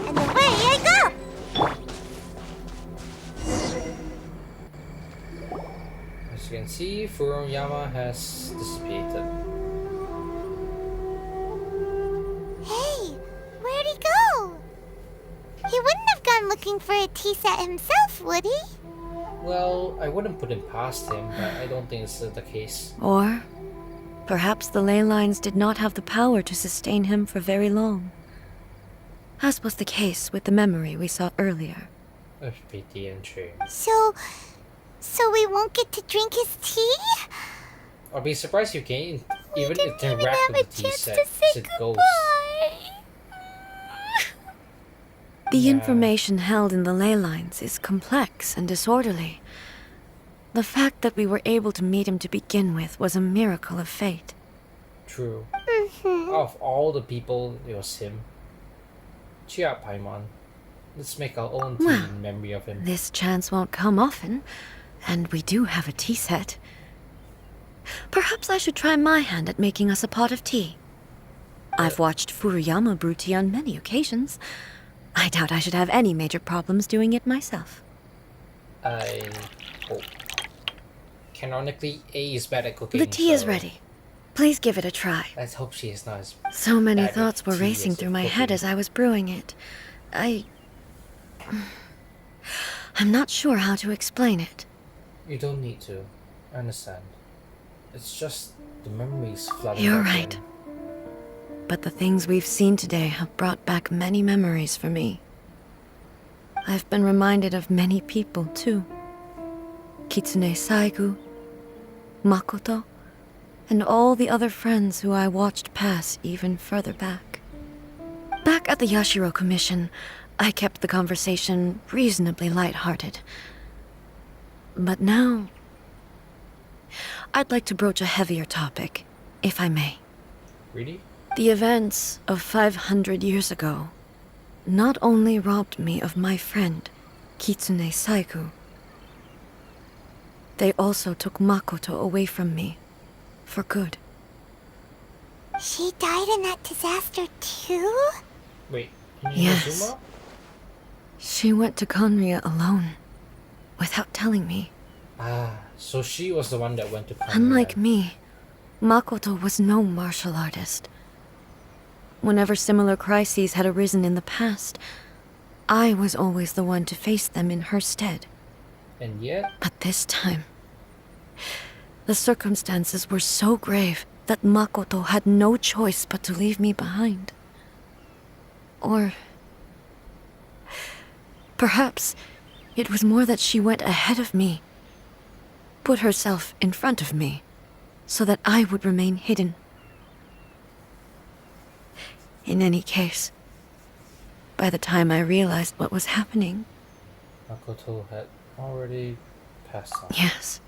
Speaker 3: And away I go!
Speaker 1: As you can see, Furuyama has dissipated.
Speaker 3: Hey, where'd he go? He wouldn't have gone looking for a tea set himself, would he?
Speaker 1: Well, I wouldn't put it past him, but I don't think it's the case.
Speaker 5: Or perhaps the ley lines did not have the power to sustain him for very long. As was the case with the memory we saw earlier.
Speaker 1: A pity and shame.
Speaker 3: So we won't get to drink his tea?
Speaker 1: I'll be surprised you can even
Speaker 3: Didn't even
Speaker 1: interact
Speaker 3: have a
Speaker 1: with the tea
Speaker 3: chance
Speaker 1: set
Speaker 3: to
Speaker 1: as
Speaker 3: say
Speaker 1: it goes.
Speaker 3: goodbye.
Speaker 5: The
Speaker 1: Yeah.
Speaker 5: information held in the ley lines is complex and disorderly. The fact that we were able to meet him to begin with was a miracle of fate.
Speaker 1: True. Of all the people, it was him. Cheer up, Paimon. Let's make our own tea
Speaker 5: Well,
Speaker 1: in memory of him.
Speaker 5: This chance won't come often, and we do have a tea set. Perhaps I should try my hand at making us a pot of tea. I've watched Furuyama brew tea on many occasions. I doubt I should have any major problems doing it myself.
Speaker 1: I hope. Canonically, A is bad at cooking.
Speaker 5: The tea is
Speaker 1: so
Speaker 5: ready. Please give it a try.
Speaker 1: Let's hope she is not as
Speaker 5: So many
Speaker 1: bad at
Speaker 5: thoughts were
Speaker 1: tea
Speaker 5: racing
Speaker 1: as
Speaker 5: through
Speaker 1: at
Speaker 5: my head
Speaker 1: cooking.
Speaker 5: as I was brewing it. I'm not sure how to explain it.
Speaker 1: You don't need to. I understand. It's just the memories flooding
Speaker 5: You're
Speaker 1: back
Speaker 5: right.
Speaker 1: in.
Speaker 5: But the things we've seen today have brought back many memories for me. I've been reminded of many people, too. Kitsune Saigu, Makoto, and all the other friends who I watched pass even further back. Back at the Yashiro Commission, I kept the conversation reasonably light-hearted. But now, I'd like to broach a heavier topic, if I may.
Speaker 1: Really?
Speaker 5: The events of 500 years ago not only robbed me of my friend, Kitsune Saigu, they also took Makoto away from me, for good.
Speaker 3: She died in that disaster too?
Speaker 1: Wait.
Speaker 5: Yes.
Speaker 1: Inazuma?
Speaker 5: She went to khanriah alone, without telling me.
Speaker 1: Ah, so she was the one that went to Khanriah.
Speaker 5: Unlike me, Makoto was no martial artist. Whenever similar crises had arisen in the past, I was always the one to face them in her stead.
Speaker 1: And yet,
Speaker 5: But this time, the circumstances were so grave that Makoto had no choice but to leave me behind. Or perhaps it was more that she went ahead of me, put herself in front of me, so that I would remain hidden. In any case, by the time I realized what was happening,
Speaker 1: Makoto had already passed on.
Speaker 5: yes,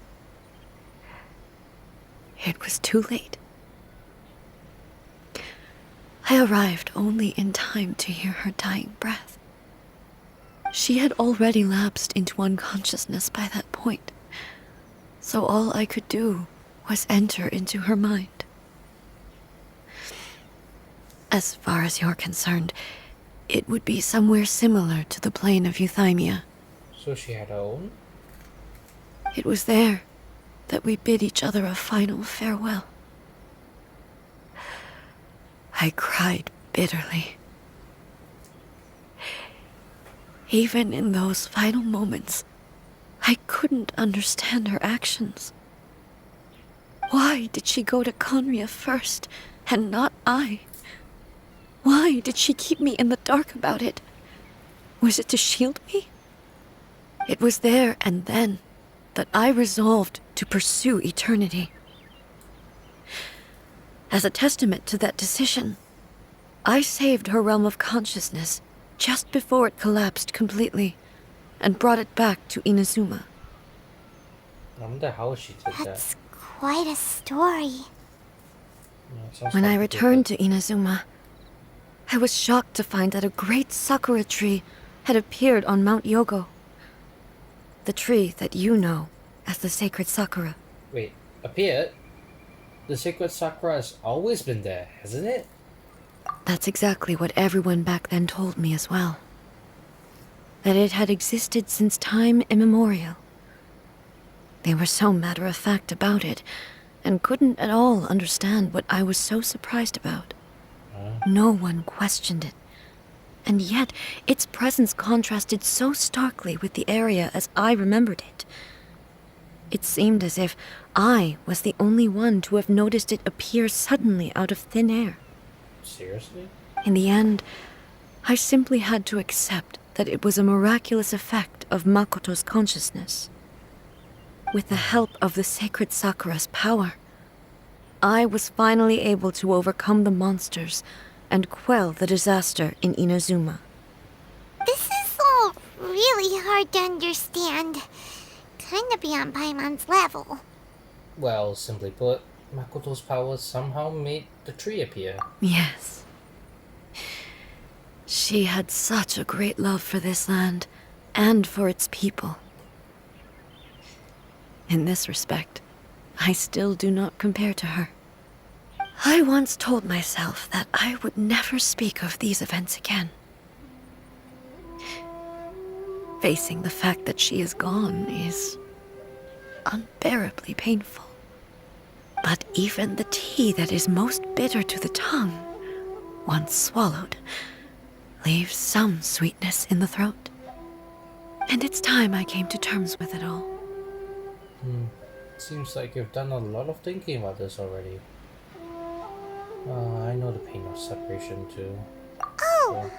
Speaker 5: it was too late. I arrived only in time to hear her dying breath. She had already lapsed into unconsciousness by that point, so all I could do was enter into her mind. As far as you're concerned, it would be somewhere similar to the plane of Euthymia.
Speaker 1: So she had her own?
Speaker 5: It was there that we bid each other a final farewell. I cried bitterly. Even in those final moments, I couldn't understand her actions. Why did she go to Khanriah first, and not I? Why did she keep me in the dark about it? Was it to shield me? It was there and then that I resolved to pursue eternity. As a testament to that decision, I saved her realm of consciousness just before it collapsed completely and brought it back to Inazuma.
Speaker 1: I wonder how she did that.
Speaker 3: That's quite a story.
Speaker 1: Yeah, it sounds
Speaker 5: When I
Speaker 1: complicated.
Speaker 5: returned to Inazuma, I was shocked to find that a great sakura tree had appeared on Mount Yogo. The tree that you know as the sacred sakura.
Speaker 1: Wait, appeared? The sacred sakura has always been there, hasn't it?
Speaker 5: That's exactly what everyone back then told me as well. That it had existed since time immemorial. They were so matter-of-fact about it, and couldn't at all understand what I was so surprised about. No one questioned it. And yet, its presence contrasted so starkly with the area as I remembered it. It seemed as if I was the only one to have noticed it appear suddenly out of thin air.
Speaker 1: Seriously?
Speaker 5: In the end, I simply had to accept that it was a miraculous effect of Makoto's consciousness. With the help of the sacred Sakura's power, I was finally able to overcome the monsters and quell the disaster in Inazuma.
Speaker 3: This is all really hard to understand. Kinda beyond Paimon's level.
Speaker 1: Well, simply put, Makoto's power somehow made the tree appear.
Speaker 5: Yes. She had such a great love for this land and for its people. In this respect, I still do not compare to her. I once told myself that I would never speak of these events again. Facing the fact that she is gone is unbearably painful. But even the tea that is most bitter to the tongue, once swallowed, leaves some sweetness in the throat. And it's time I came to terms with it all.
Speaker 1: Seems like you've done a lot of thinking about this already. I know the pain of separation too.
Speaker 3: Oh,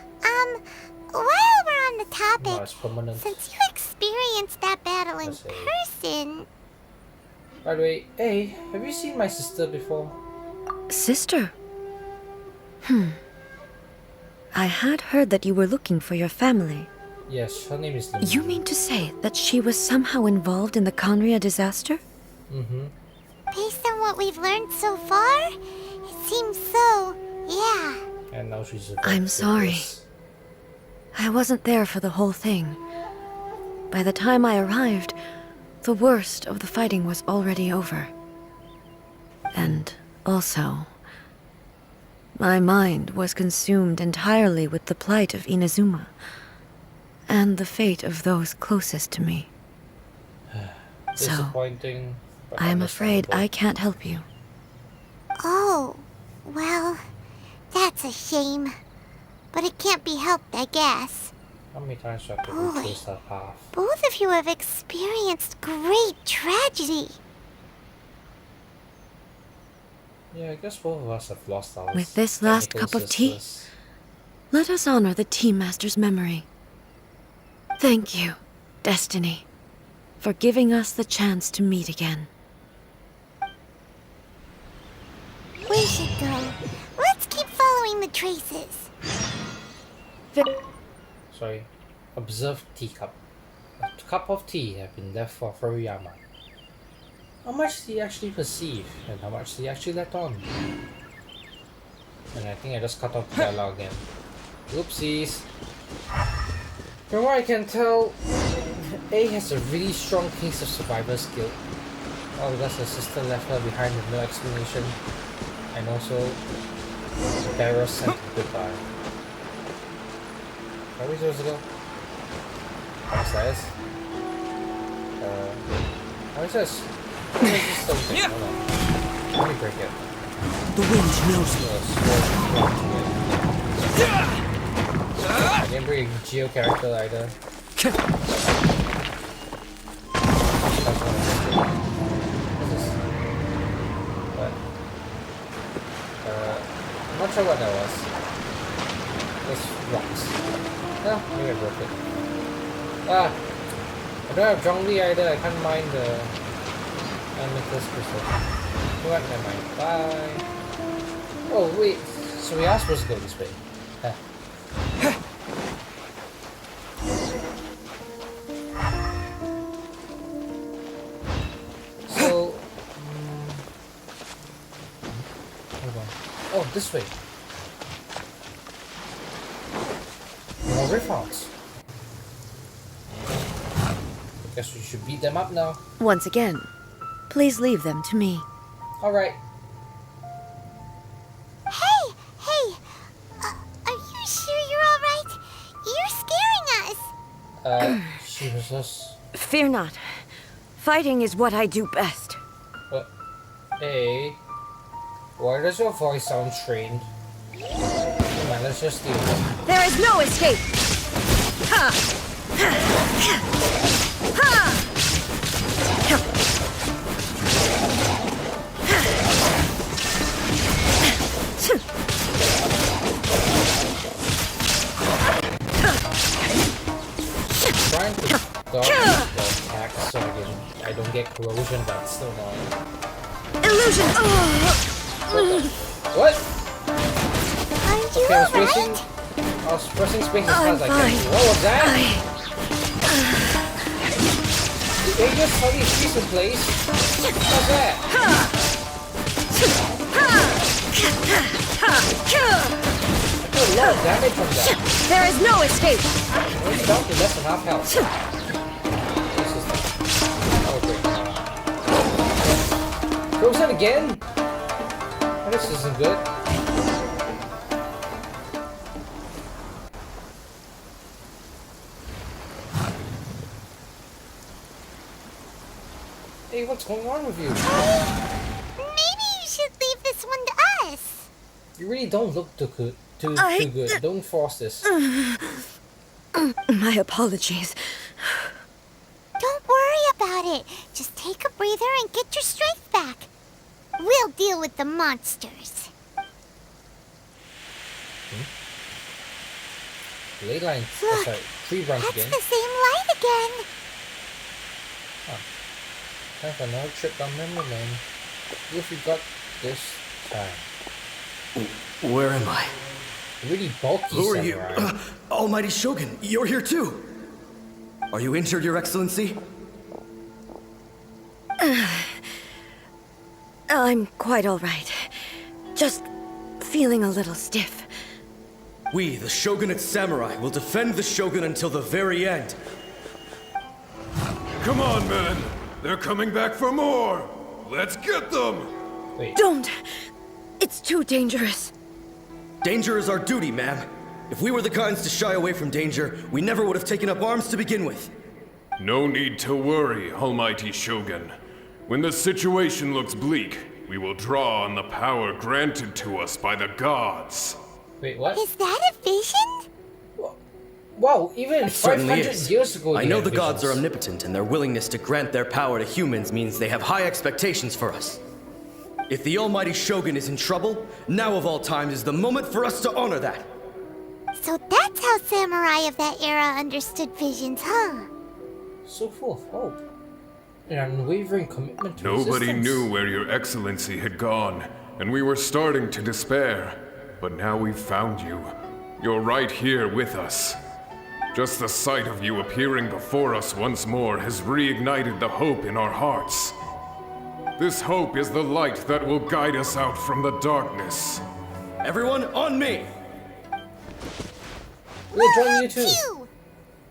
Speaker 3: while we're on the
Speaker 1: No,
Speaker 3: topic,
Speaker 1: it's permanent.
Speaker 3: since you experienced that battle in
Speaker 1: I see.
Speaker 3: person,
Speaker 1: By the way, hey, have you seen my sister before?
Speaker 5: Sister? I had heard that you were looking for your family.
Speaker 1: Yes, her name is Lina.
Speaker 5: You mean to say that she was somehow involved in the Khanriah disaster?
Speaker 1: Mm-hmm.
Speaker 3: based on what we've learned so far, it seems so, yeah.
Speaker 1: And now she's
Speaker 5: I'm sorry. I wasn't there for the whole thing. By the time I arrived, the worst of the fighting was already over. And also, my mind was consumed entirely with the plight of Inazuma and the fate of those closest to me. So,
Speaker 1: Disappointing. but
Speaker 5: I'm afraid I
Speaker 1: understandable.
Speaker 5: can't help you.
Speaker 3: Oh, well, that's a shame. But it can't be helped, I guess.
Speaker 1: How many times do I have to
Speaker 3: Boy.
Speaker 1: retrace that path?
Speaker 3: Both of you have experienced great tragedy.
Speaker 1: Yeah, I guess both of us have lost our
Speaker 5: With this last
Speaker 1: technical
Speaker 5: cup of tea,
Speaker 1: sisters.
Speaker 5: let us honor the Tea Master's memory. Thank you, Destiny, for giving us the chance to meet again.
Speaker 3: We should go. Let's keep following the traces.
Speaker 1: Sorry. Observe teacup. A cup of tea have been left for Furuyama. How much did he actually perceive, and how much did he actually let on? And I think I just cut off the dialogue again. Oopsies. From what I can tell, A has a really strong case of survivor's guilt. All because her sister left her behind with no explanation, and also Barrow sent her goodbye. Where are we supposed to go? Downstairs? What is this? What is this something? Hold on. Let me break it.
Speaker 4: The wind knows me.
Speaker 1: I didn't bring Geo character either. That's what I did. What's this? What? I'm not sure what that was. This rocks. No, maybe I broke it. Ah! I don't have Zhongli either, I can't mind the amethyst crystal. What, never mind. Bye! Oh wait, so we are supposed to go this way. Huh. So... hold on. Oh, this way. More rifthounds. Guess we should beat them up now.
Speaker 5: Once again, please leave them to me.
Speaker 1: Alright.
Speaker 3: Hey! Are you sure you're alright? You're scaring us!
Speaker 1: She was just...
Speaker 5: Fear not. Fighting is what I do best.
Speaker 1: What? Hey. Why does your voice sound trained? Come on, let's just deal with it.
Speaker 5: There is no escape! Ha! Ha!
Speaker 1: Trying to dodge the attack so I don't get corrosion, but it's still annoying.
Speaker 5: Illusion!
Speaker 1: What?
Speaker 3: Are you
Speaker 1: Okay, I was pressing...
Speaker 3: alright?
Speaker 1: I was pressing space as fast as I
Speaker 5: I'm
Speaker 1: can.
Speaker 5: fine.
Speaker 1: What was that? Did they just hold these trees in place? What's that? I took a lot of damage from that.
Speaker 5: There is no escape!
Speaker 1: Only down to less than half health. This is oh, great. Frozen again? Oh, this isn't good. Hey, what's going on with you?
Speaker 3: Maybe you should leave this one to us.
Speaker 1: You really don't look too good. Too good. Don't force this.
Speaker 5: My apologies.
Speaker 3: Don't worry about it. Just take a breather and get your strength back. We'll deal with the monsters.
Speaker 1: Ley lines. Oh,
Speaker 3: Look,
Speaker 1: sorry. Tree branch
Speaker 3: That's
Speaker 1: again.
Speaker 3: the same light again.
Speaker 1: Time for another trip down memory lane. If we got this time.
Speaker 6: Where am I?
Speaker 1: Really bulky
Speaker 6: Who are you?
Speaker 1: samurai.
Speaker 6: Almighty Shogun, you're here too. Are you injured, Your Excellency?
Speaker 5: I'm quite all right. Just feeling a little stiff.
Speaker 6: We, the Shogunate Samurai, will defend the Shogun until the very end.
Speaker 9: Come on, men! They're coming back for more! Let's get them!
Speaker 1: Wait.
Speaker 5: Don't! It's too dangerous.
Speaker 6: Danger is our duty, ma'am. If we were the kinds to shy away from danger, we never would have taken up arms to begin with.
Speaker 9: No need to worry, Almighty Shogun. When the situation looks bleak, we will draw on the power granted to us by the gods.
Speaker 1: Wait, what?
Speaker 3: Is that a vision?
Speaker 1: Wow, even
Speaker 4: It certainly
Speaker 1: 500
Speaker 4: is.
Speaker 1: years ago
Speaker 4: I
Speaker 1: they
Speaker 4: know
Speaker 1: had
Speaker 4: the gods are
Speaker 1: visions.
Speaker 4: omnipotent, and their willingness to grant their power to humans means they have high expectations for us. If the almighty Shogun is in trouble, now of all times is the moment for us to honor that.
Speaker 3: So that's how samurai of that era understood visions, huh?
Speaker 1: So full of hope. An unwavering commitment to
Speaker 9: Nobody
Speaker 1: resistance.
Speaker 9: knew where your excellency had gone, and we were starting to despair. But now we've found you. You're right here with us. Just the sight of you appearing before us once more has reignited the hope in our hearts. This hope is the light that will guide us out from the darkness.
Speaker 4: Everyone, on me!
Speaker 1: We'll join you too.
Speaker 3: Phew!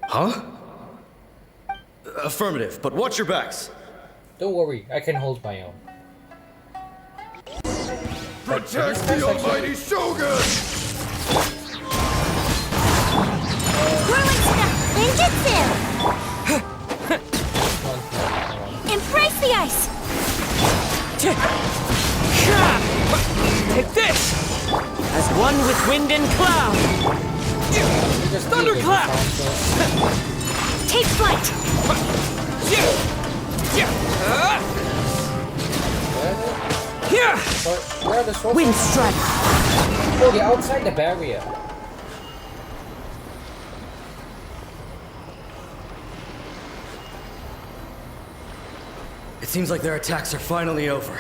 Speaker 4: Huh? Affirmative, but watch your backs.
Speaker 1: Don't worry, I can hold my own.
Speaker 9: Protect the almighty Shogun!
Speaker 3: Whirling snap! Ninjutsu!
Speaker 2: Embrace the ice!
Speaker 10: Take this! As one with wind and cloud! Thunderclap!
Speaker 2: Take flight!
Speaker 1: Where are the swords?
Speaker 10: Wind strike!
Speaker 1: Oh, they're outside the barrier.
Speaker 4: It seems like their attacks are finally over.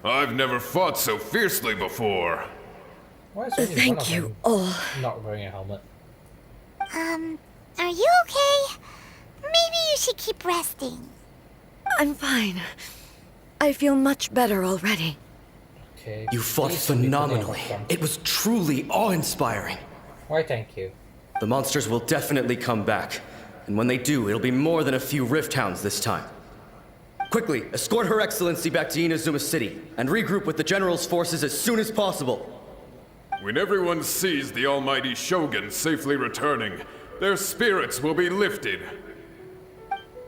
Speaker 9: I've never fought so fiercely before.
Speaker 1: Why is only one of
Speaker 5: Thank you
Speaker 1: them
Speaker 5: all.
Speaker 1: not wearing a helmet?
Speaker 3: Are you okay? Maybe you should keep resting.
Speaker 5: I'm fine. I feel much better already.
Speaker 1: Okay.
Speaker 4: You fought
Speaker 1: please leave the name of
Speaker 4: phenomenally.
Speaker 1: them.
Speaker 4: It was truly awe-inspiring.
Speaker 1: Why, thank you.
Speaker 4: The monsters will definitely come back. And when they do, it'll be more than a few rifthounds this time. Quickly, escort Her Excellency back to Inazuma City, and regroup with the General's forces as soon as possible.
Speaker 9: When everyone sees the almighty Shogun safely returning, their spirits will be lifted.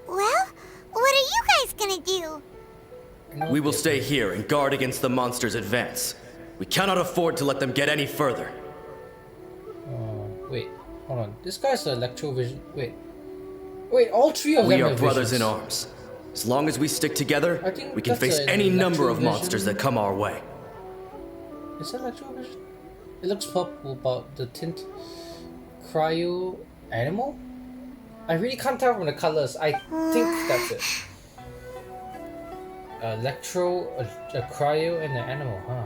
Speaker 3: Well, what are you guys gonna do?
Speaker 4: We will stay here and guard against the monsters' advance. We cannot afford to let them get any further.
Speaker 1: Wait, hold on. This guy's an electrovision. Wait, all three of them
Speaker 4: We are
Speaker 1: have
Speaker 4: brothers
Speaker 1: visions.
Speaker 4: in arms. As long as we stick together,
Speaker 1: I think
Speaker 4: we can
Speaker 1: that's
Speaker 4: face
Speaker 1: an
Speaker 4: any number of
Speaker 1: electrovision.
Speaker 4: monsters that come our way.
Speaker 1: Is that electrovision? It looks purple, but the tint cryo animal? I really can't tell from the colors. I think that's it. Electro, a cryo, and an animal, huh?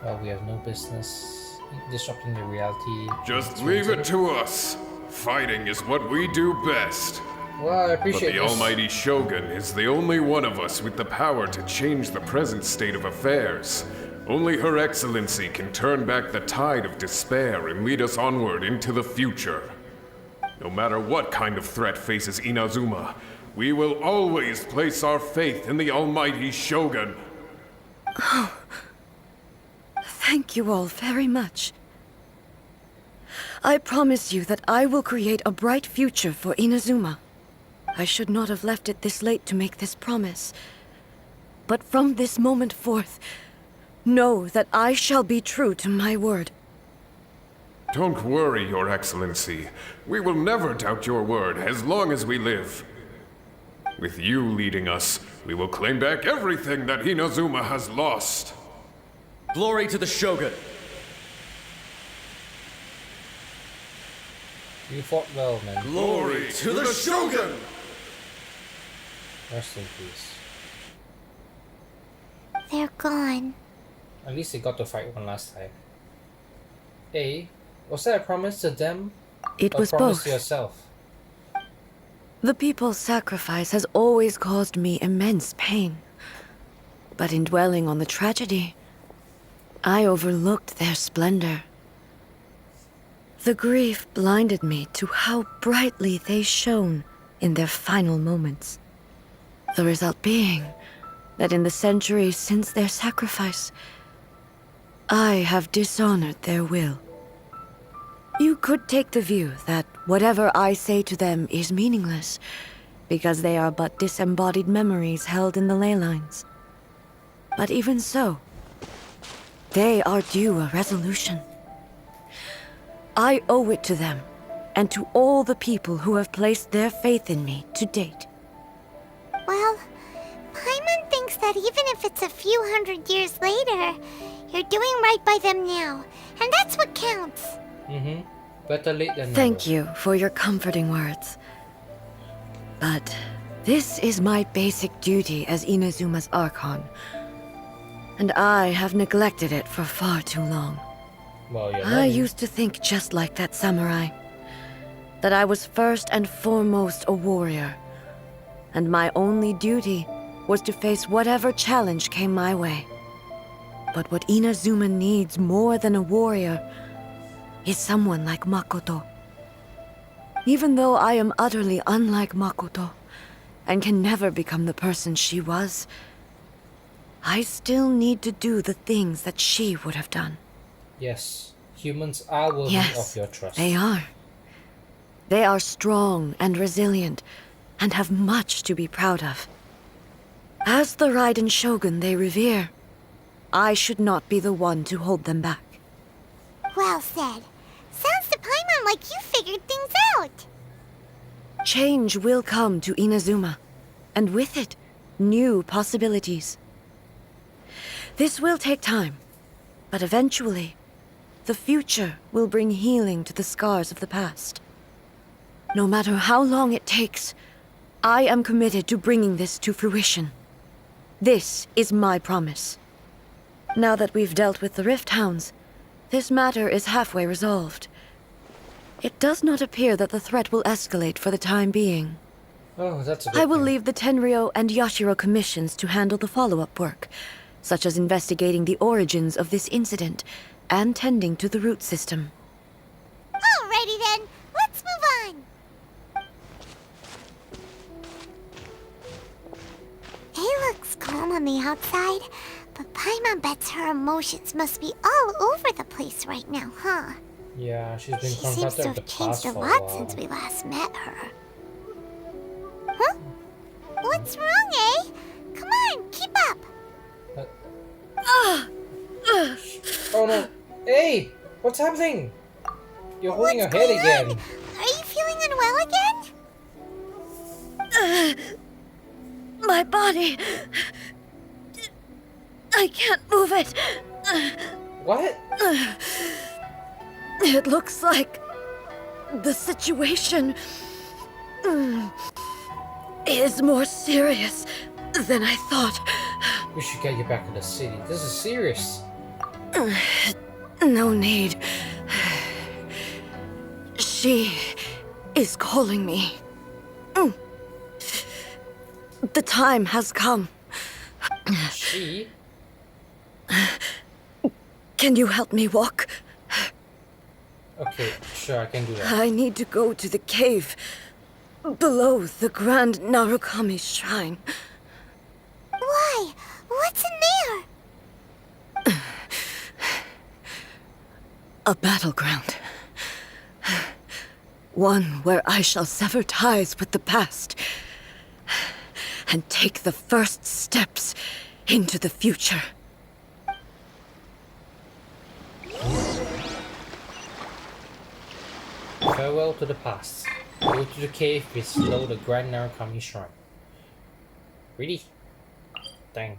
Speaker 1: Well, we have no business disrupting the reality.
Speaker 9: Just leave it to us. Fighting is what we do best.
Speaker 1: Well, I
Speaker 9: But
Speaker 1: appreciate
Speaker 9: the
Speaker 1: this.
Speaker 9: almighty Shogun is the only one of us with the power to change the present state of affairs. Only Her Excellency can turn back the tide of despair and lead us onward into the future. No matter what kind of threat faces Inazuma, we will always place our faith in the almighty Shogun.
Speaker 5: Thank you all very much. I promise you that I will create a bright future for Inazuma. I should not have left it this late to make this promise. But from this moment forth, know that I shall be true to my word.
Speaker 9: Don't worry, Your Excellency. We will never doubt your word as long as we live. With you leading us, we will claim back everything that Inazuma has lost.
Speaker 4: Glory to the Shogun!
Speaker 1: You fought well, man.
Speaker 9: Glory to the Shogun!
Speaker 1: Rest in peace.
Speaker 3: They're gone.
Speaker 1: At least they got to fight one last time. Hey, was that a promise to them?
Speaker 5: It
Speaker 1: or
Speaker 5: was
Speaker 1: promise
Speaker 5: both.
Speaker 1: to yourself?
Speaker 5: The people's sacrifice has always caused me immense pain. But in dwelling on the tragedy, I overlooked their splendor. The grief blinded me to how brightly they shone in their final moments. The result being that in the centuries since their sacrifice, I have dishonored their will. You could take the view that whatever I say to them is meaningless, because they are but disembodied memories held in the ley lines. But even so, they are due a resolution. I owe it to them, and to all the people who have placed their faith in me to date.
Speaker 3: Well, Paimon thinks that even if it's a few hundred years later, you're doing right by them now, and that's what counts.
Speaker 1: Mm-hmm. Better late than never.
Speaker 5: Thank you for your comforting words. But this is my basic duty as Inazuma's Archon, and I have neglected it for far too long.
Speaker 1: Well, you're
Speaker 5: I used to think just like that samurai, that I was first and foremost a warrior, and my only duty was to face whatever challenge came my way. But what Inazuma needs more than a warrior is someone like Makoto. Even though I am utterly unlike Makoto, and can never become the person she was, I still need to do the things that she would have done.
Speaker 1: Yes, humans are worthy of your trust.
Speaker 5: They are. They are strong and resilient, and have much to be proud of. As the Raiden Shogun they revere, I should not be the one to hold them back.
Speaker 3: Well said. Sounds to Paimon like you figured things out.
Speaker 5: Change will come to Inazuma, and with it, new possibilities. This will take time, but eventually, the future will bring healing to the scars of the past. No matter how long it takes, I am committed to bringing this to fruition. This is my promise. Now that we've dealt with the rifthounds, this matter is halfway resolved. It does not appear that the threat will escalate for the time being.
Speaker 1: Oh, that's a good
Speaker 5: I will
Speaker 1: thing.
Speaker 5: leave the Tenryo and Yashiro commissions to handle the follow-up work, such as investigating the origins of this incident and tending to the root system.
Speaker 3: Alrighty then, let's move on. It looks calm on the outside, but Paimon bets her emotions must be all over the place right now, huh?
Speaker 1: Yeah, she's been
Speaker 3: She seems to
Speaker 1: confronted with the
Speaker 3: have changed
Speaker 1: past
Speaker 3: a
Speaker 1: for a
Speaker 3: lot
Speaker 1: while.
Speaker 3: since we last met her. Huh? What's wrong, eh? Come on, keep up.
Speaker 1: Oh no! Hey! What's happening? You're holding your head again.
Speaker 3: Are you feeling unwell again?
Speaker 5: My body... I can't move it.
Speaker 1: What?
Speaker 5: It looks like the situation is more serious than I thought.
Speaker 1: We should get you back to the city. This is serious.
Speaker 5: No need. She is calling me. The time has come.
Speaker 1: She?
Speaker 5: Can you help me walk?
Speaker 1: Okay, sure, I can do that.
Speaker 5: I need to go to the cave below the Grand Narukami Shrine.
Speaker 3: Why? What's in there?
Speaker 5: A battleground. One where I shall sever ties with the past and take the first steps into the future.
Speaker 1: Farewell to the past. Go to the cave below the Grand Narukami Shrine. Ready? Dang.